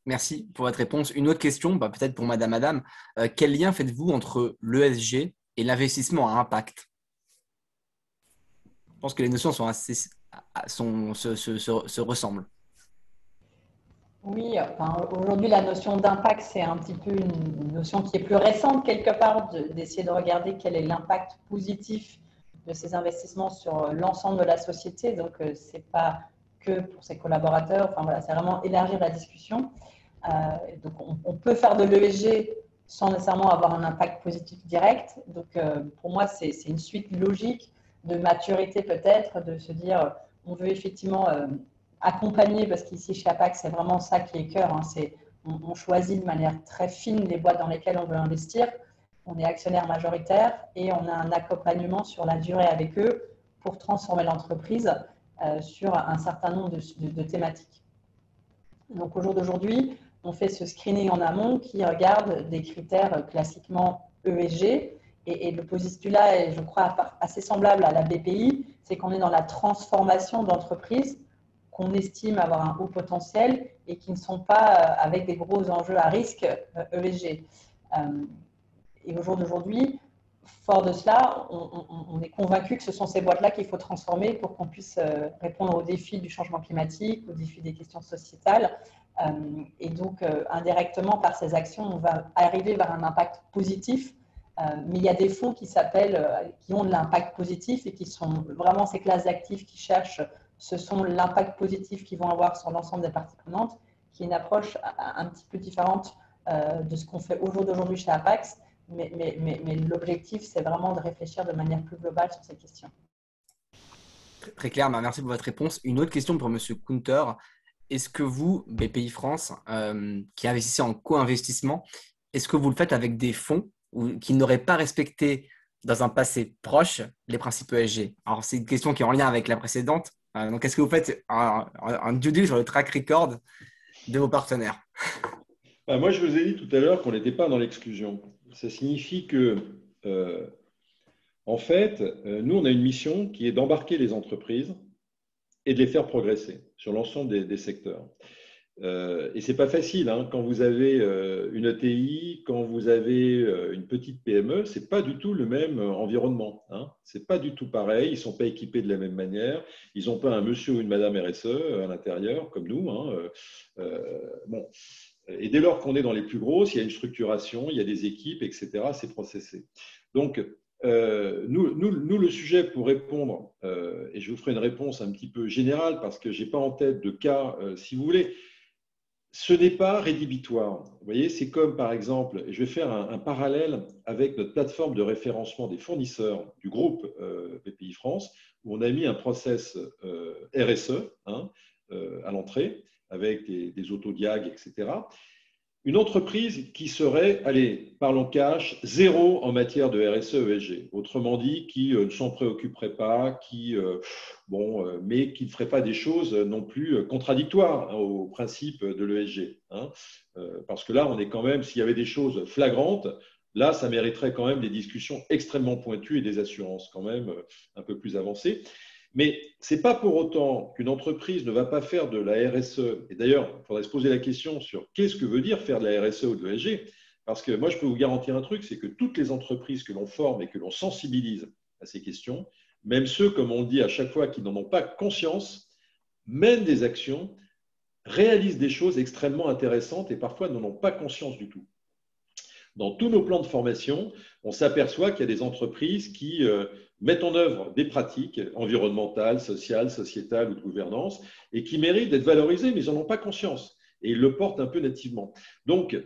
Merci pour votre réponse. Une autre question, peut-être pour Madame Adam. Quel lien faites-vous entre l'ESG et l'investissement à impact? Je pense que les notions se ressemblent. Oui, aujourd'hui, la notion d'impact, c'est un petit peu une notion qui est plus récente quelque part, d'essayer de regarder quel est l'impact positif de ces investissements sur l'ensemble de la société. Donc, ce n'est pas que pour ses collaborateurs. Enfin, voilà, c'est vraiment élargir la discussion. Donc, on peut faire de l'ESG sans nécessairement avoir un impact positif direct. Donc, pour moi, c'est une suite logique de maturité peut-être, de se dire on veut effectivement accompagner, parce qu'ici chez APAC, c'est vraiment ça qui est cœur. On choisit de manière très fine les boîtes dans lesquelles on veut investir. On est actionnaire majoritaire et on a un accompagnement sur la durée avec eux pour transformer l'entreprise sur un certain nombre de thématiques. Donc au jour d'aujourd'hui, on fait ce screening en amont qui regarde des critères classiquement ESG. Et le postulat est, je crois, assez semblable à la BPI, c'est qu'on est dans la transformation d'entreprises qu'on estime avoir un haut potentiel et qui ne sont pas avec des gros enjeux à risque ESG. Et au jour d'aujourd'hui, fort de cela, on est convaincu que ce sont ces boîtes-là qu'il faut transformer pour qu'on puisse répondre aux défis du changement climatique, aux défis des questions sociétales. Et donc, indirectement, par ces actions, on va arriver vers un impact positif. Mais il y a des fonds qui ont de l'impact positif et qui sont vraiment ces classes d'actifs qui cherchent ce sont l'impact positif qu'ils vont avoir sur l'ensemble des parties prenantes, qui est une approche un petit peu différente de ce qu'on fait au jour d'aujourd'hui chez Apax. Mais l'objectif, c'est vraiment de réfléchir de manière plus globale sur ces questions. Très clair, merci pour votre réponse. Une autre question pour Monsieur Kunter. Est-ce que vous, BPI France, qui investissez en co-investissement, est-ce que vous le faites avec des fonds qui n'auraient pas respecté dans un passé proche les principes ESG? Alors, c'est une question qui est en lien avec la précédente. Donc, est-ce que vous faites un due deal sur le track record de vos partenaires? Moi, je vous ai dit tout à l'heure qu'on n'était pas dans l'exclusion. Ça signifie que, en fait, nous, on a une mission qui est d'embarquer les entreprises et de les faire progresser sur l'ensemble des secteurs. Et ce n'est pas facile, hein. Quand vous avez une ETI, quand vous avez une petite PME, ce n'est pas du tout le même environnement, hein. Ce n'est pas du tout pareil, ils ne sont pas équipés de la même manière, ils n'ont pas un monsieur ou une madame RSE à l'intérieur, comme nous, hein. Bon. Et dès lors qu'on est dans les plus grosses, il y a une structuration, il y a des équipes, etc. C'est processé. Donc, nous, le sujet pour répondre, et je vous ferai une réponse un petit peu générale parce que je n'ai pas en tête de cas, si vous voulez, ce n'est pas rédhibitoire. Vous voyez, c'est comme par exemple, et je vais faire un parallèle avec notre plateforme de référencement des fournisseurs du groupe BPI France, où on a mis un process RSE, hein, à l'entrée, avec des autodiags, etc. Une entreprise qui serait, allez, parlons cash, zéro en matière de RSE ESG. Autrement dit, qui ne s'en préoccuperait pas, mais qui ne ferait pas des choses non plus contradictoires, hein, au principe de l'ESG. Hein. Parce que là, on est quand même, s'il y avait des choses flagrantes, là, ça mériterait quand même des discussions extrêmement pointues et des assurances quand même un peu plus avancées. Mais ce n'est pas pour autant qu'une entreprise ne va pas faire de la RSE. Et d'ailleurs, il faudrait se poser la question sur qu'est-ce que veut dire faire de la RSE ou de l'ESG. Parce que moi, je peux vous garantir un truc, c'est que toutes les entreprises que l'on forme et que l'on sensibilise à ces questions, même ceux, comme on le dit à chaque fois, qui n'en ont pas conscience, mènent des actions, réalisent des choses extrêmement intéressantes et parfois n'en ont pas conscience du tout. Dans tous nos plans de formation, on s'aperçoit qu'il y a des entreprises qui mettent en œuvre des pratiques environnementales, sociales, sociétales ou de gouvernance et qui méritent d'être valorisées, mais ils n'en ont pas conscience. Et ils le portent un peu nativement. Donc,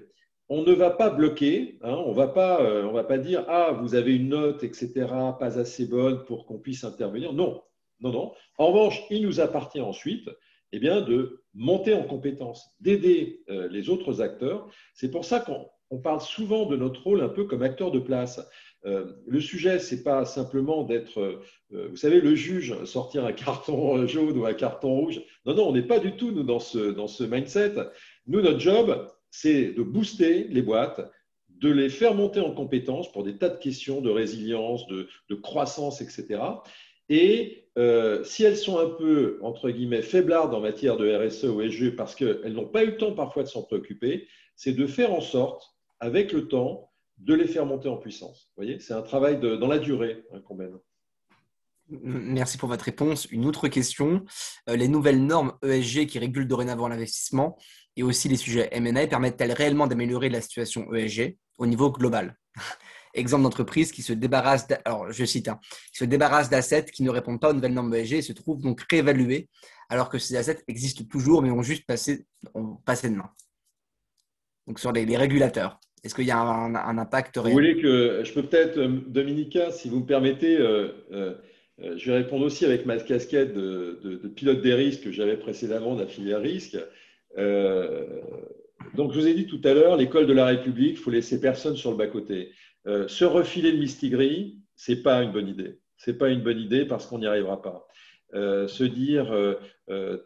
on ne va pas bloquer, hein, on va pas dire « Ah, vous avez une note, etc., pas assez bonne pour qu'on puisse intervenir ». Non, non, non. En revanche, il nous appartient ensuite de monter en compétence, d'aider les autres acteurs. C'est pour ça qu'on parle souvent de notre rôle un peu comme acteur de place. Le sujet, ce n'est pas simplement d'être, vous savez, le juge, sortir un carton jaune ou un carton rouge. Non, non, on n'est pas du tout, nous, dans ce mindset. Nous, notre job, c'est de booster les boîtes, de les faire monter en compétences pour des tas de questions de résilience, de croissance, etc. Et si elles sont un peu, entre guillemets, faiblardes en matière de RSE ou ESG parce qu'elles n'ont pas eu le temps parfois de s'en préoccuper, c'est de faire en sorte, avec le temps, de les faire monter en puissance. Vous voyez, c'est un travail dans la durée, hein, qu'on mène. Merci pour votre réponse. Une autre question. Les nouvelles normes ESG qui régulent dorénavant l'investissement et aussi les sujets M&A permettent-elles réellement d'améliorer la situation ESG au niveau global? Exemple d'entreprise qui se débarrasse, alors je cite, qui se débarrasse d'assets qui ne répondent pas aux nouvelles normes ESG et se trouvent donc réévalués alors que ces assets existent toujours mais ont juste passé de main. Donc sur les régulateurs. Est-ce qu'il y a un impact réel? Vous voulez que je peux peut-être, Dominica, si vous me permettez, je vais répondre aussi avec ma casquette de pilote des risques que j'avais précédemment de la filière risque. Donc, je vous ai dit tout à l'heure, l'école de la République, il faut laisser personne sur le bas-côté. Se refiler le mistigris, ce n'est pas une bonne idée. Ce n'est pas une bonne idée parce qu'on n'y arrivera pas. Se dire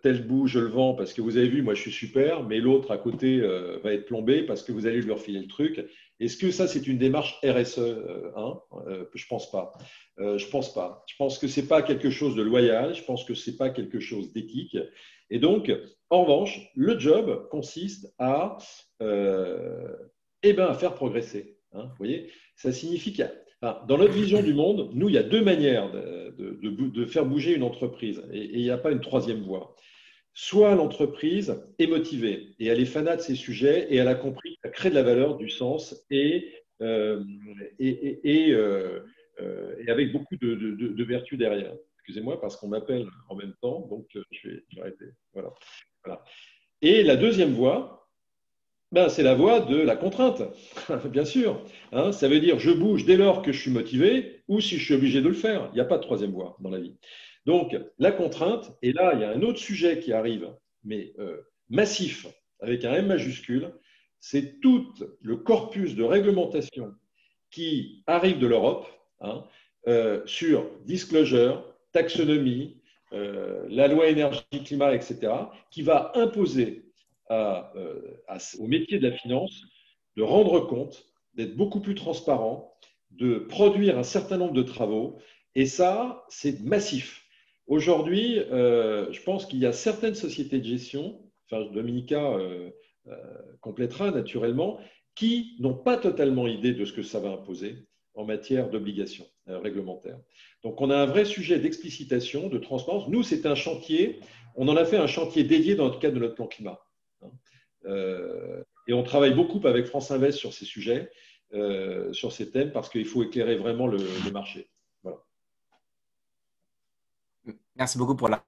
tel bout, je le vends parce que vous avez vu, moi je suis super, mais l'autre à côté va être plombé parce que vous allez lui refiler le truc. Est-ce que ça, c'est une démarche RSE, je pense pas. Je pense pas. Je pense que c'est pas quelque chose de loyal. Je pense que c'est pas quelque chose d'éthique. Et donc, en revanche, le job consiste à faire progresser. Hein, vous voyez, ça signifie qu'il y a, dans notre vision du monde, nous, il y a deux manières de faire bouger une entreprise et il n'y a pas une troisième voie. Soit l'entreprise est motivée et elle est fanat de ses sujets et elle a compris qu'elle crée de la valeur, du sens et avec beaucoup de vertus derrière. excusez-moi, parce qu'on m'appelle en même temps, donc je vais arrêter. Voilà. Voilà. Et la deuxième voie, ben, c'est la voie de la contrainte, bien sûr. Hein, ça veut dire je bouge dès lors que je suis motivé ou si je suis obligé de le faire. Il n'y a pas de troisième voie dans la vie. Donc, la contrainte, et là, il y a un autre sujet qui arrive, mais massif, avec un M majuscule, c'est tout le corpus de réglementation qui arrive de l'Europe, hein, sur disclosure, taxonomie, la loi énergie-climat, etc., qui va imposer au métier de la finance de rendre compte, d'être beaucoup plus transparent, de produire un certain nombre de travaux. Et ça, c'est massif. Aujourd'hui, je pense qu'il y a certaines sociétés de gestion, enfin Dominica complétera naturellement, qui n'ont pas totalement idée de ce que ça va imposer en matière d'obligations réglementaires. Donc, on a un vrai sujet d'explicitation, de transparence. Nous, c'est un chantier, on en a fait un chantier dédié dans le cadre de notre plan climat. Et on travaille beaucoup avec France Invest sur ces sujets, sur ces thèmes, parce qu'il faut éclairer vraiment le marché. Voilà. Merci beaucoup pour la.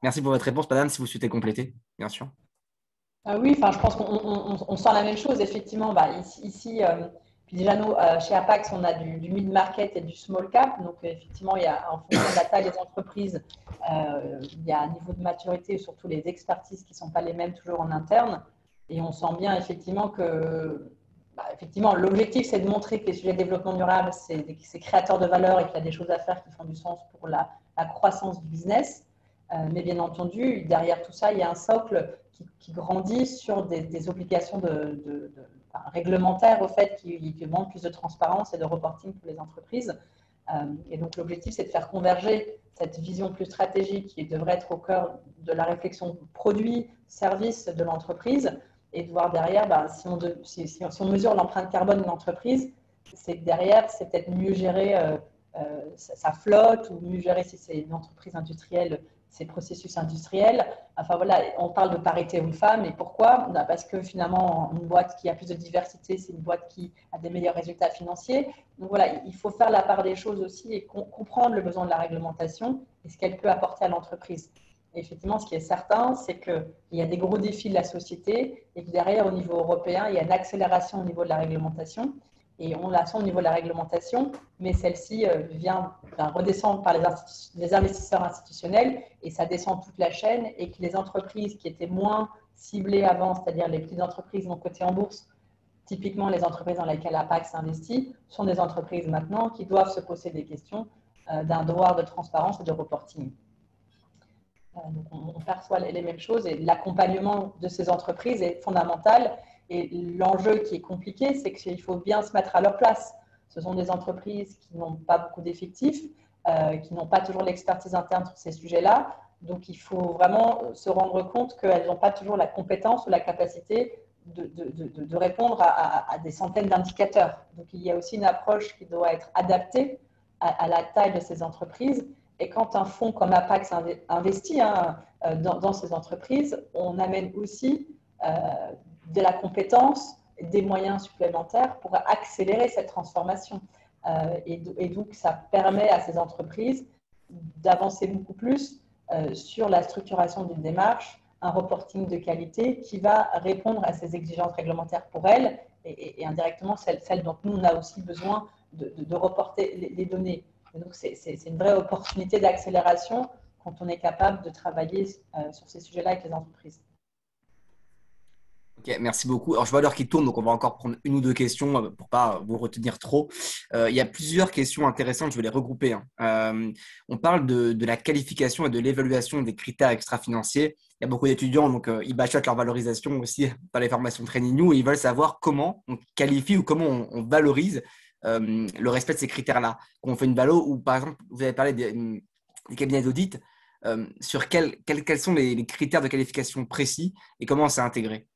Merci pour votre réponse, madame, si vous souhaitez compléter, bien sûr. Oui, enfin, je pense qu'on sent la même chose, effectivement. Bah, ici puis déjà, nous, chez Apax, on a du mid-market et du small cap. Donc, effectivement, il y a, en fonction de la taille des entreprises, il y a un niveau de maturité et surtout les expertises qui ne sont pas les mêmes toujours en interne. Et on sent bien, effectivement, que effectivement, l'objectif, c'est de montrer que les sujets de développement durable, c'est créateur de valeur et qu'il y a des choses à faire qui font du sens pour la croissance du business. Mais bien entendu, derrière tout ça, il y a un socle qui grandit sur des obligations réglementaires au fait qui demandent plus de transparence et de reporting pour les entreprises. Et donc l'objectif, c'est de faire converger cette vision plus stratégique qui devrait être au cœur de la réflexion produit, service de l'entreprise et de voir derrière, si on mesure l'empreinte carbone d'une entreprise, c'est que derrière, c'est peut-être mieux gérer sa flotte ou mieux gérer si c'est une entreprise industrielle ces processus industriels. Enfin voilà, on parle de parité homme-femme. Et pourquoi? Parce que finalement, une boîte qui a plus de diversité, c'est une boîte qui a des meilleurs résultats financiers. Donc voilà, il faut faire la part des choses aussi et comprendre le besoin de la réglementation et ce qu'elle peut apporter à l'entreprise. Et effectivement, ce qui est certain, c'est qu'il y a des gros défis de la société et que derrière, au niveau européen, il y a une accélération au niveau de la réglementation. Et on la sent au niveau de la réglementation, mais celle-ci vient redescendre par les investisseurs institutionnels et ça descend toute la chaîne et que les entreprises qui étaient moins ciblées avant, c'est-à-dire les petites entreprises non cotées en bourse, typiquement les entreprises dans lesquelles Apax investit, sont des entreprises maintenant qui doivent se poser des questions d'un devoir de transparence et de reporting. Donc on perçoit les mêmes choses et l'accompagnement de ces entreprises est fondamental. Et l'enjeu qui est compliqué, c'est qu'il faut bien se mettre à leur place. Ce sont des entreprises qui n'ont pas beaucoup d'effectifs, qui n'ont pas toujours l'expertise interne sur ces sujets-là. Donc, il faut vraiment se rendre compte qu'elles n'ont pas toujours la compétence ou la capacité de répondre à des centaines d'indicateurs. Donc, il y a aussi une approche qui doit être adaptée à la taille de ces entreprises. Et quand un fonds comme Apax investit dans ces entreprises, on amène aussi de la compétence, des moyens supplémentaires pour accélérer cette transformation. Et donc, ça permet à ces entreprises d'avancer beaucoup plus sur la structuration d'une démarche, un reporting de qualité qui va répondre à ces exigences réglementaires pour elles et indirectement celles dont nous, on a aussi besoin de reporter les données. Et donc, c'est une vraie opportunité d'accélération quand on est capable de travailler sur ces sujets-là avec les entreprises. Ok, merci beaucoup. Alors, je vois l'heure qui tourne, donc on va encore prendre une ou deux questions pour pas vous retenir trop. Il y a plusieurs questions intéressantes, je vais les regrouper. On parle de la qualification et de l'évaluation des critères extra-financiers. Il y a beaucoup d'étudiants, donc ils bachotent leur valorisation aussi dans les formations Training New et ils veulent savoir comment on qualifie ou comment on valorise le respect de ces critères-là. Quand on fait une valo ou par exemple, vous avez parlé des cabinets d'audit, sur quels sont les critères de qualification précis et comment c'est intégré.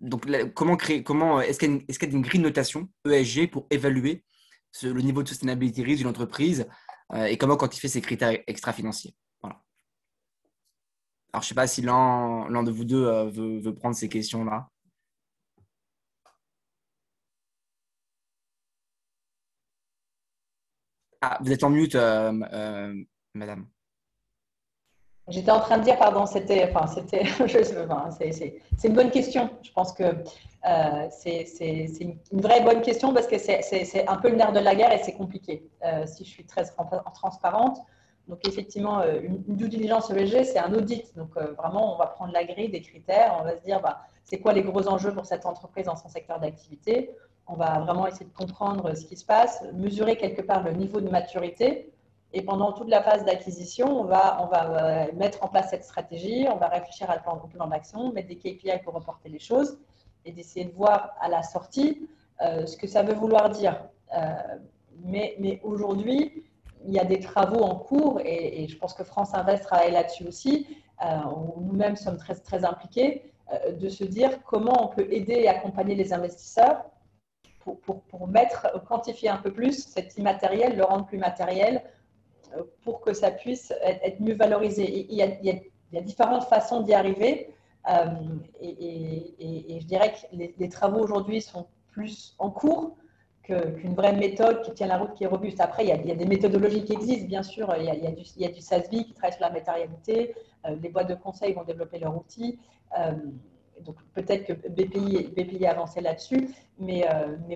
Donc, comment est-ce qu'il y a une grille de notation ESG pour évaluer le niveau de sustainability risk d'une entreprise et comment quantifier ces critères extra-financiers? Voilà. Alors, je ne sais pas si l'un de vous deux veut prendre ces questions-là. Ah, vous êtes en mute, madame. J'étais en train de dire, pardon, c'est une bonne question. Je pense que c'est une vraie bonne question parce que c'est un peu le nerf de la guerre et c'est compliqué. Si je suis très transparente, donc effectivement, une due diligence ESG, c'est un audit. Donc vraiment, on va prendre la grille des critères, on va se dire, c'est quoi les gros enjeux pour cette entreprise dans son secteur d'activité. On va vraiment essayer de comprendre ce qui se passe, mesurer quelque part le niveau de maturité. Et pendant toute la phase d'acquisition, on va mettre en place cette stratégie, on va réfléchir au plan d'action, mettre des KPI pour reporter les choses et d'essayer de voir à la sortie ce que ça veut vouloir dire. Mais aujourd'hui, il y a des travaux en cours et je pense que France Invest travaille là-dessus aussi. Nous-mêmes sommes très, très impliqués de se dire comment on peut aider et accompagner les investisseurs pour quantifier un peu plus cet immatériel, le rendre plus matériel, pour que ça puisse être mieux valorisé. Et il y a différentes façons d'y arriver. Et je dirais que les travaux aujourd'hui sont plus en cours qu'une vraie méthode qui tient la route, qui est robuste. Après, il y a des méthodologies qui existent, bien sûr. Il y a du SASB qui travaille sur la matérialité. Les boîtes de conseil vont développer leur outil. Donc, peut-être que BPI a avancé là-dessus. Mais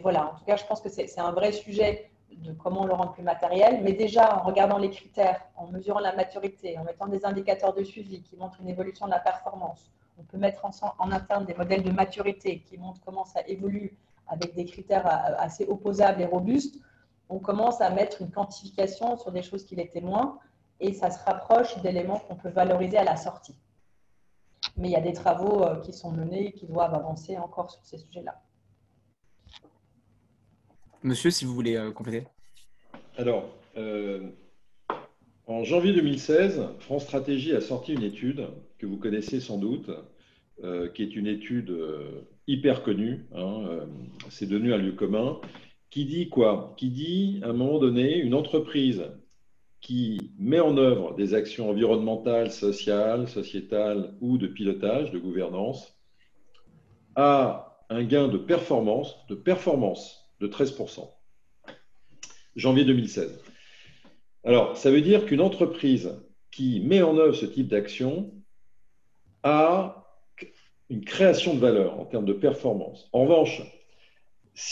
voilà, en tout cas, je pense que c'est un vrai sujet de comment on le rend plus matériel, mais déjà en regardant les critères, en mesurant la maturité, en mettant des indicateurs de suivi qui montrent une évolution de la performance. On peut mettre en interne des modèles de maturité qui montrent comment ça évolue avec des critères assez opposables et robustes. On commence à mettre une quantification sur des choses qui l'étaient moins et ça se rapproche d'éléments qu'on peut valoriser à la sortie. Mais il y a des travaux qui sont menés et qui doivent avancer encore sur ces sujets-là. Monsieur, si vous voulez compléter. Alors, en janvier 2016, France Stratégie a sorti une étude que vous connaissez sans doute, qui est une étude hyper connue, c'est devenu un lieu commun, qui dit quoi? Qui dit, à un moment donné, une entreprise qui met en œuvre des actions environnementales, sociales, sociétales ou de pilotage, de gouvernance, a un gain de performance de 13%. Janvier 2016. Alors, ça veut dire qu'une entreprise qui met en œuvre ce type d'action a une création de valeur en termes de performance. En revanche,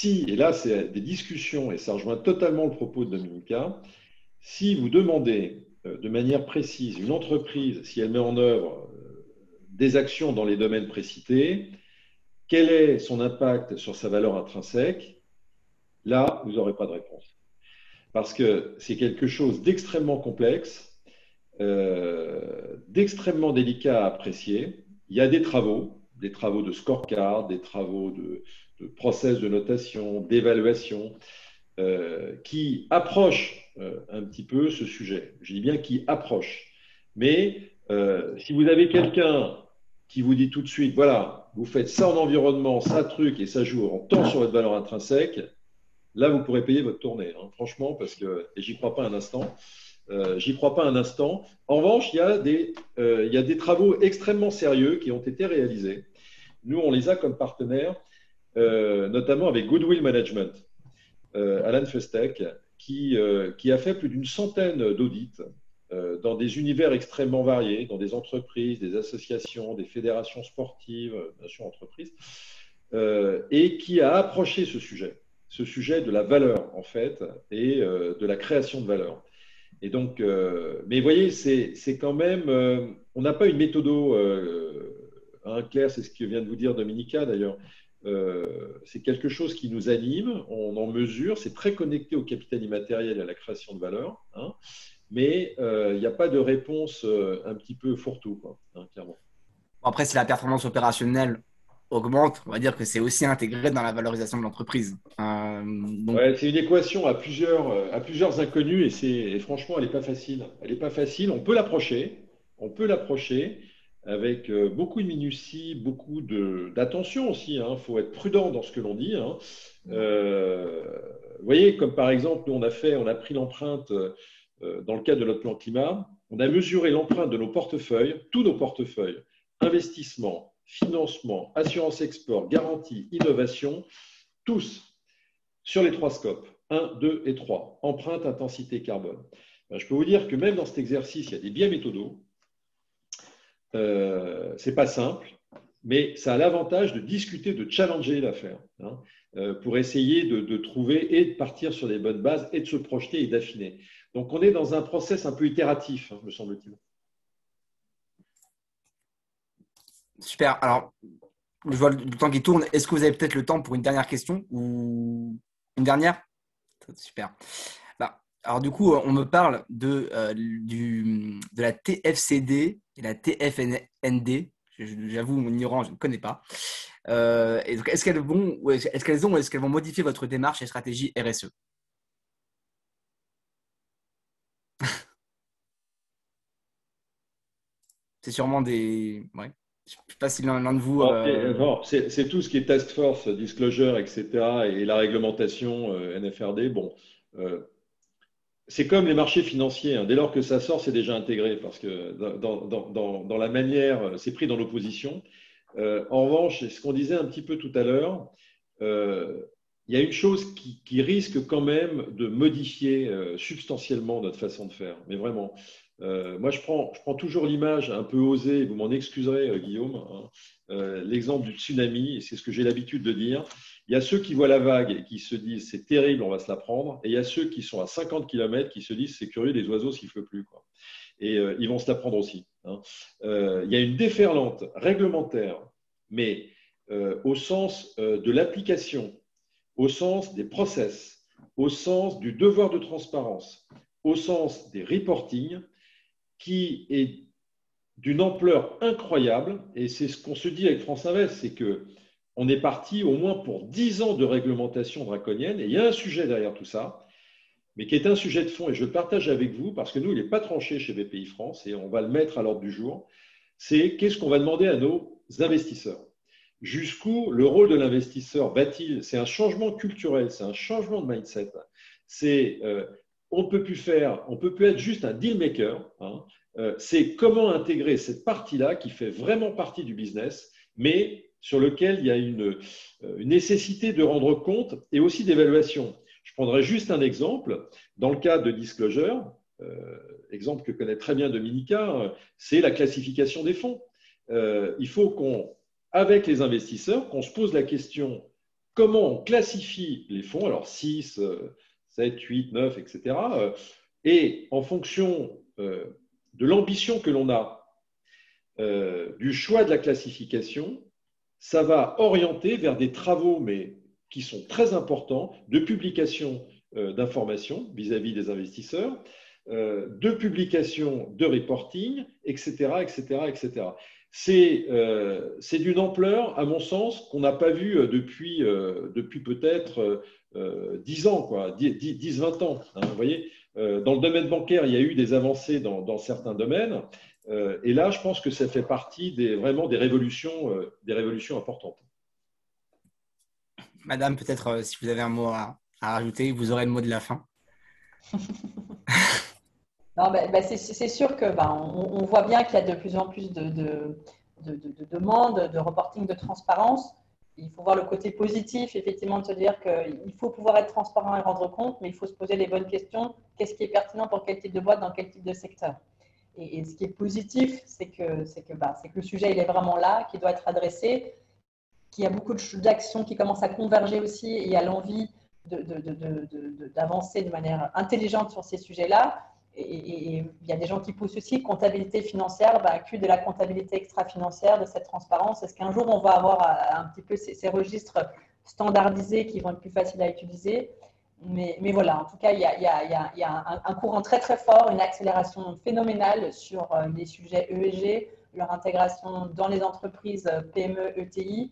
et là c'est des discussions, et ça rejoint totalement le propos de Dominica, si vous demandez de manière précise une entreprise, si elle met en œuvre des actions dans les domaines précités, quel est son impact sur sa valeur intrinsèque, là, vous n'aurez pas de réponse. Parce que c'est quelque chose d'extrêmement complexe, d'extrêmement délicat à apprécier. Il y a des travaux de scorecard, des travaux de process de notation, d'évaluation, qui approchent un petit peu ce sujet. Je dis bien qui approchent. Mais si vous avez quelqu'un qui vous dit tout de suite, voilà, vous faites ça en environnement, ça truc, et ça joue en temps sur votre valeur intrinsèque, là, vous pourrez payer votre tournée, franchement, parce que j'y crois pas un instant. J'y crois pas un instant. En revanche, il y a des travaux extrêmement sérieux qui ont été réalisés. Nous, on les a comme partenaires, notamment avec Goodwill Management, Alan Fustek, qui a fait plus d'une centaine d'audits dans des univers extrêmement variés, dans des entreprises, des associations, des fédérations sportives, bien sûr entreprises, et qui a approché ce sujet de la valeur, en fait, et de la création de valeur. Et donc, mais vous voyez, c'est quand même, on n'a pas une méthodo, Claire, c'est ce que vient de vous dire Dominica d'ailleurs, c'est quelque chose qui nous anime, on en mesure, c'est très connecté au capital immatériel et à la création de valeur, mais il n'y a pas de réponse un petit peu fourre-tout, quoi, clairement. Après, si la performance opérationnelle augmente, on va dire que c'est aussi intégré dans la valorisation de l'entreprise. Ouais, c'est une équation à plusieurs inconnus et franchement, elle n'est pas facile. Elle n'est pas facile. On peut l'approcher avec beaucoup de minutie, beaucoup d'attention aussi. Il faut être prudent dans ce que l'on dit. Vous voyez, comme par exemple, nous, on a pris l'empreinte dans le cadre de notre plan climat. On a mesuré l'empreinte de nos portefeuilles, tous nos portefeuilles, investissement, financement, assurance export, garantie, innovation, tous sur les 3 scopes. 1, 2 et 3. Empreinte, intensité, carbone. Ben, je peux vous dire que même dans cet exercice, il y a des biais méthodaux. Ce n'est pas simple, mais ça a l'avantage de discuter, de challenger l'affaire, hein, pour essayer de trouver et de partir sur les bonnes bases et de se projeter et d'affiner. Donc, on est dans un process un peu itératif, hein, me semble-t-il. Super. Alors, je vois le temps qui tourne. Est-ce que vous avez peut-être le temps pour une dernière question ou une dernière? Super. Bah, alors du coup, on me parle de la TFCD et la TFND. J'avoue, mon ignorance, je ne connais pas. Et donc, est-ce qu'elles vont modifier votre démarche et stratégie RSE? C'est sûrement des. Ouais. Je ne sais pas si l'un de vous. Non, c'est tout ce qui est task force, disclosure, etc. et la réglementation NFRD. Bon, c'est comme les marchés financiers, hein. Dès lors que ça sort, c'est déjà intégré parce que dans la manière, c'est pris dans l'opposition. En revanche, ce qu'on disait un petit peu tout à l'heure, il y a une chose qui risque quand même de modifier substantiellement notre façon de faire, mais vraiment. Moi, je prends toujours l'image un peu osée, vous m'en excuserez, Guillaume, hein, l'exemple du tsunami, et c'est ce que j'ai l'habitude de dire. Il y a ceux qui voient la vague et qui se disent c'est terrible, on va se la prendre, et il y a ceux qui sont à 50 km qui se disent c'est curieux, les oiseaux sifflent plus, quoi. Et ils vont se la prendre aussi, hein. Il y a une déferlante réglementaire, mais au sens de l'application, au sens des process, au sens du devoir de transparence, au sens des reporting, qui est d'une ampleur incroyable. Et c'est ce qu'on se dit avec France Invest, c'est qu'on est parti au moins pour 10 ans de réglementation draconienne. Et il y a un sujet derrière tout ça, mais qui est un sujet de fond, et je le partage avec vous, parce que nous, il n'est pas tranché chez BPI France, et on va le mettre à l'ordre du jour, c'est qu'est-ce qu'on va demander à nos investisseurs. Jusqu'où le rôle de l'investisseur va-t-il? C'est un changement culturel, c'est un changement de mindset. On ne peut plus être juste un deal maker, hein. C'est comment intégrer cette partie-là qui fait vraiment partie du business, mais sur lequel il y a une nécessité de rendre compte et aussi d'évaluation. Je prendrai juste un exemple. Dans le cas de Disclosure, exemple que connaît très bien Dominica, c'est la classification des fonds. Il faut avec les investisseurs, qu'on se pose la question comment on classifie les fonds, alors 6, 7, 8, 9, etc. Et en fonction de l'ambition que l'on a, du choix de la classification, ça va orienter vers des travaux, mais qui sont très importants, de publication d'informations vis-à-vis des investisseurs, de publication de reporting, etc., etc., etc. C'est d'une ampleur, à mon sens, qu'on n'a pas vu depuis peut-être 10 ans, quoi, 10-20 ans, hein, vous voyez. Dans le domaine bancaire, il y a eu des avancées dans certains domaines. Et là, je pense que ça fait partie vraiment des révolutions importantes. Madame, peut-être si vous avez un mot à rajouter, vous aurez le mot de la fin. Non, c'est sûr que on voit bien qu'il y a de plus en plus de demandes, de reporting, de transparence. Il faut voir le côté positif, effectivement, de se dire qu'il faut pouvoir être transparent et rendre compte, mais il faut se poser les bonnes questions. Qu'est-ce qui est pertinent pour quel type de boîte, dans quel type de secteur? Et ce qui est positif, c'est que le sujet il est vraiment là, qui doit être adressé, qu'il y a beaucoup d'actions qui commencent à converger aussi, et il y a l'envie d'avancer de manière intelligente sur ces sujets-là. Et il y a des gens qui poussent aussi comptabilité financière, que de la comptabilité extra-financière, de cette transparence. Est-ce qu'un jour, on va avoir un petit peu ces registres standardisés qui vont être plus faciles à utiliser? Mais voilà, en tout cas, il y a un courant très très fort, une accélération phénoménale sur les sujets ESG, leur intégration dans les entreprises PME, ETI.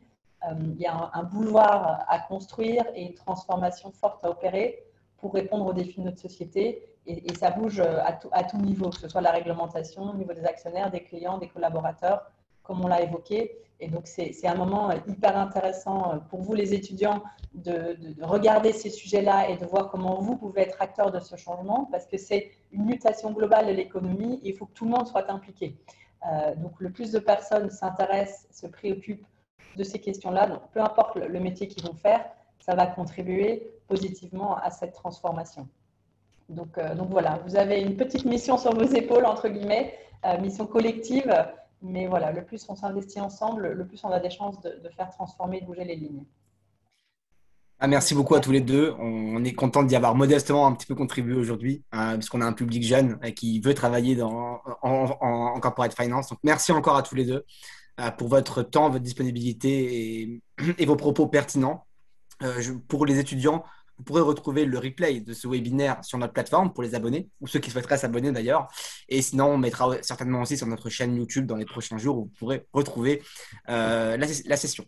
Il y a un boulevard à construire et une transformation forte à opérer pour répondre aux défis de notre société. Et ça bouge à tout niveau, que ce soit la réglementation, au niveau des actionnaires, des clients, des collaborateurs, comme on l'a évoqué. Et donc, c'est un moment hyper intéressant pour vous, les étudiants, de regarder ces sujets-là et de voir comment vous pouvez être acteurs de ce changement, parce que c'est une mutation globale de l'économie et il faut que tout le monde soit impliqué. Donc, le plus de personnes s'intéressent, se préoccupent de ces questions-là, donc peu importe le métier qu'ils vont faire, ça va contribuer positivement à cette transformation. Donc voilà, vous avez une petite mission sur vos épaules, entre guillemets, mission collective, mais voilà, le plus on s'investit ensemble, le plus on a des chances de faire transformer, de bouger les lignes. Merci beaucoup à tous les deux. On est content d'y avoir modestement un petit peu contribué aujourd'hui, parce qu'on a un public jeune qui veut travailler en corporate finance. Donc, merci encore à tous les deux pour votre temps, votre disponibilité et vos propos pertinents. Pour les étudiants, vous pourrez retrouver le replay de ce webinaire sur notre plateforme pour les abonnés, ou ceux qui souhaiteraient s'abonner d'ailleurs. Et sinon, on mettra certainement aussi sur notre chaîne YouTube dans les prochains jours où vous pourrez retrouver la session.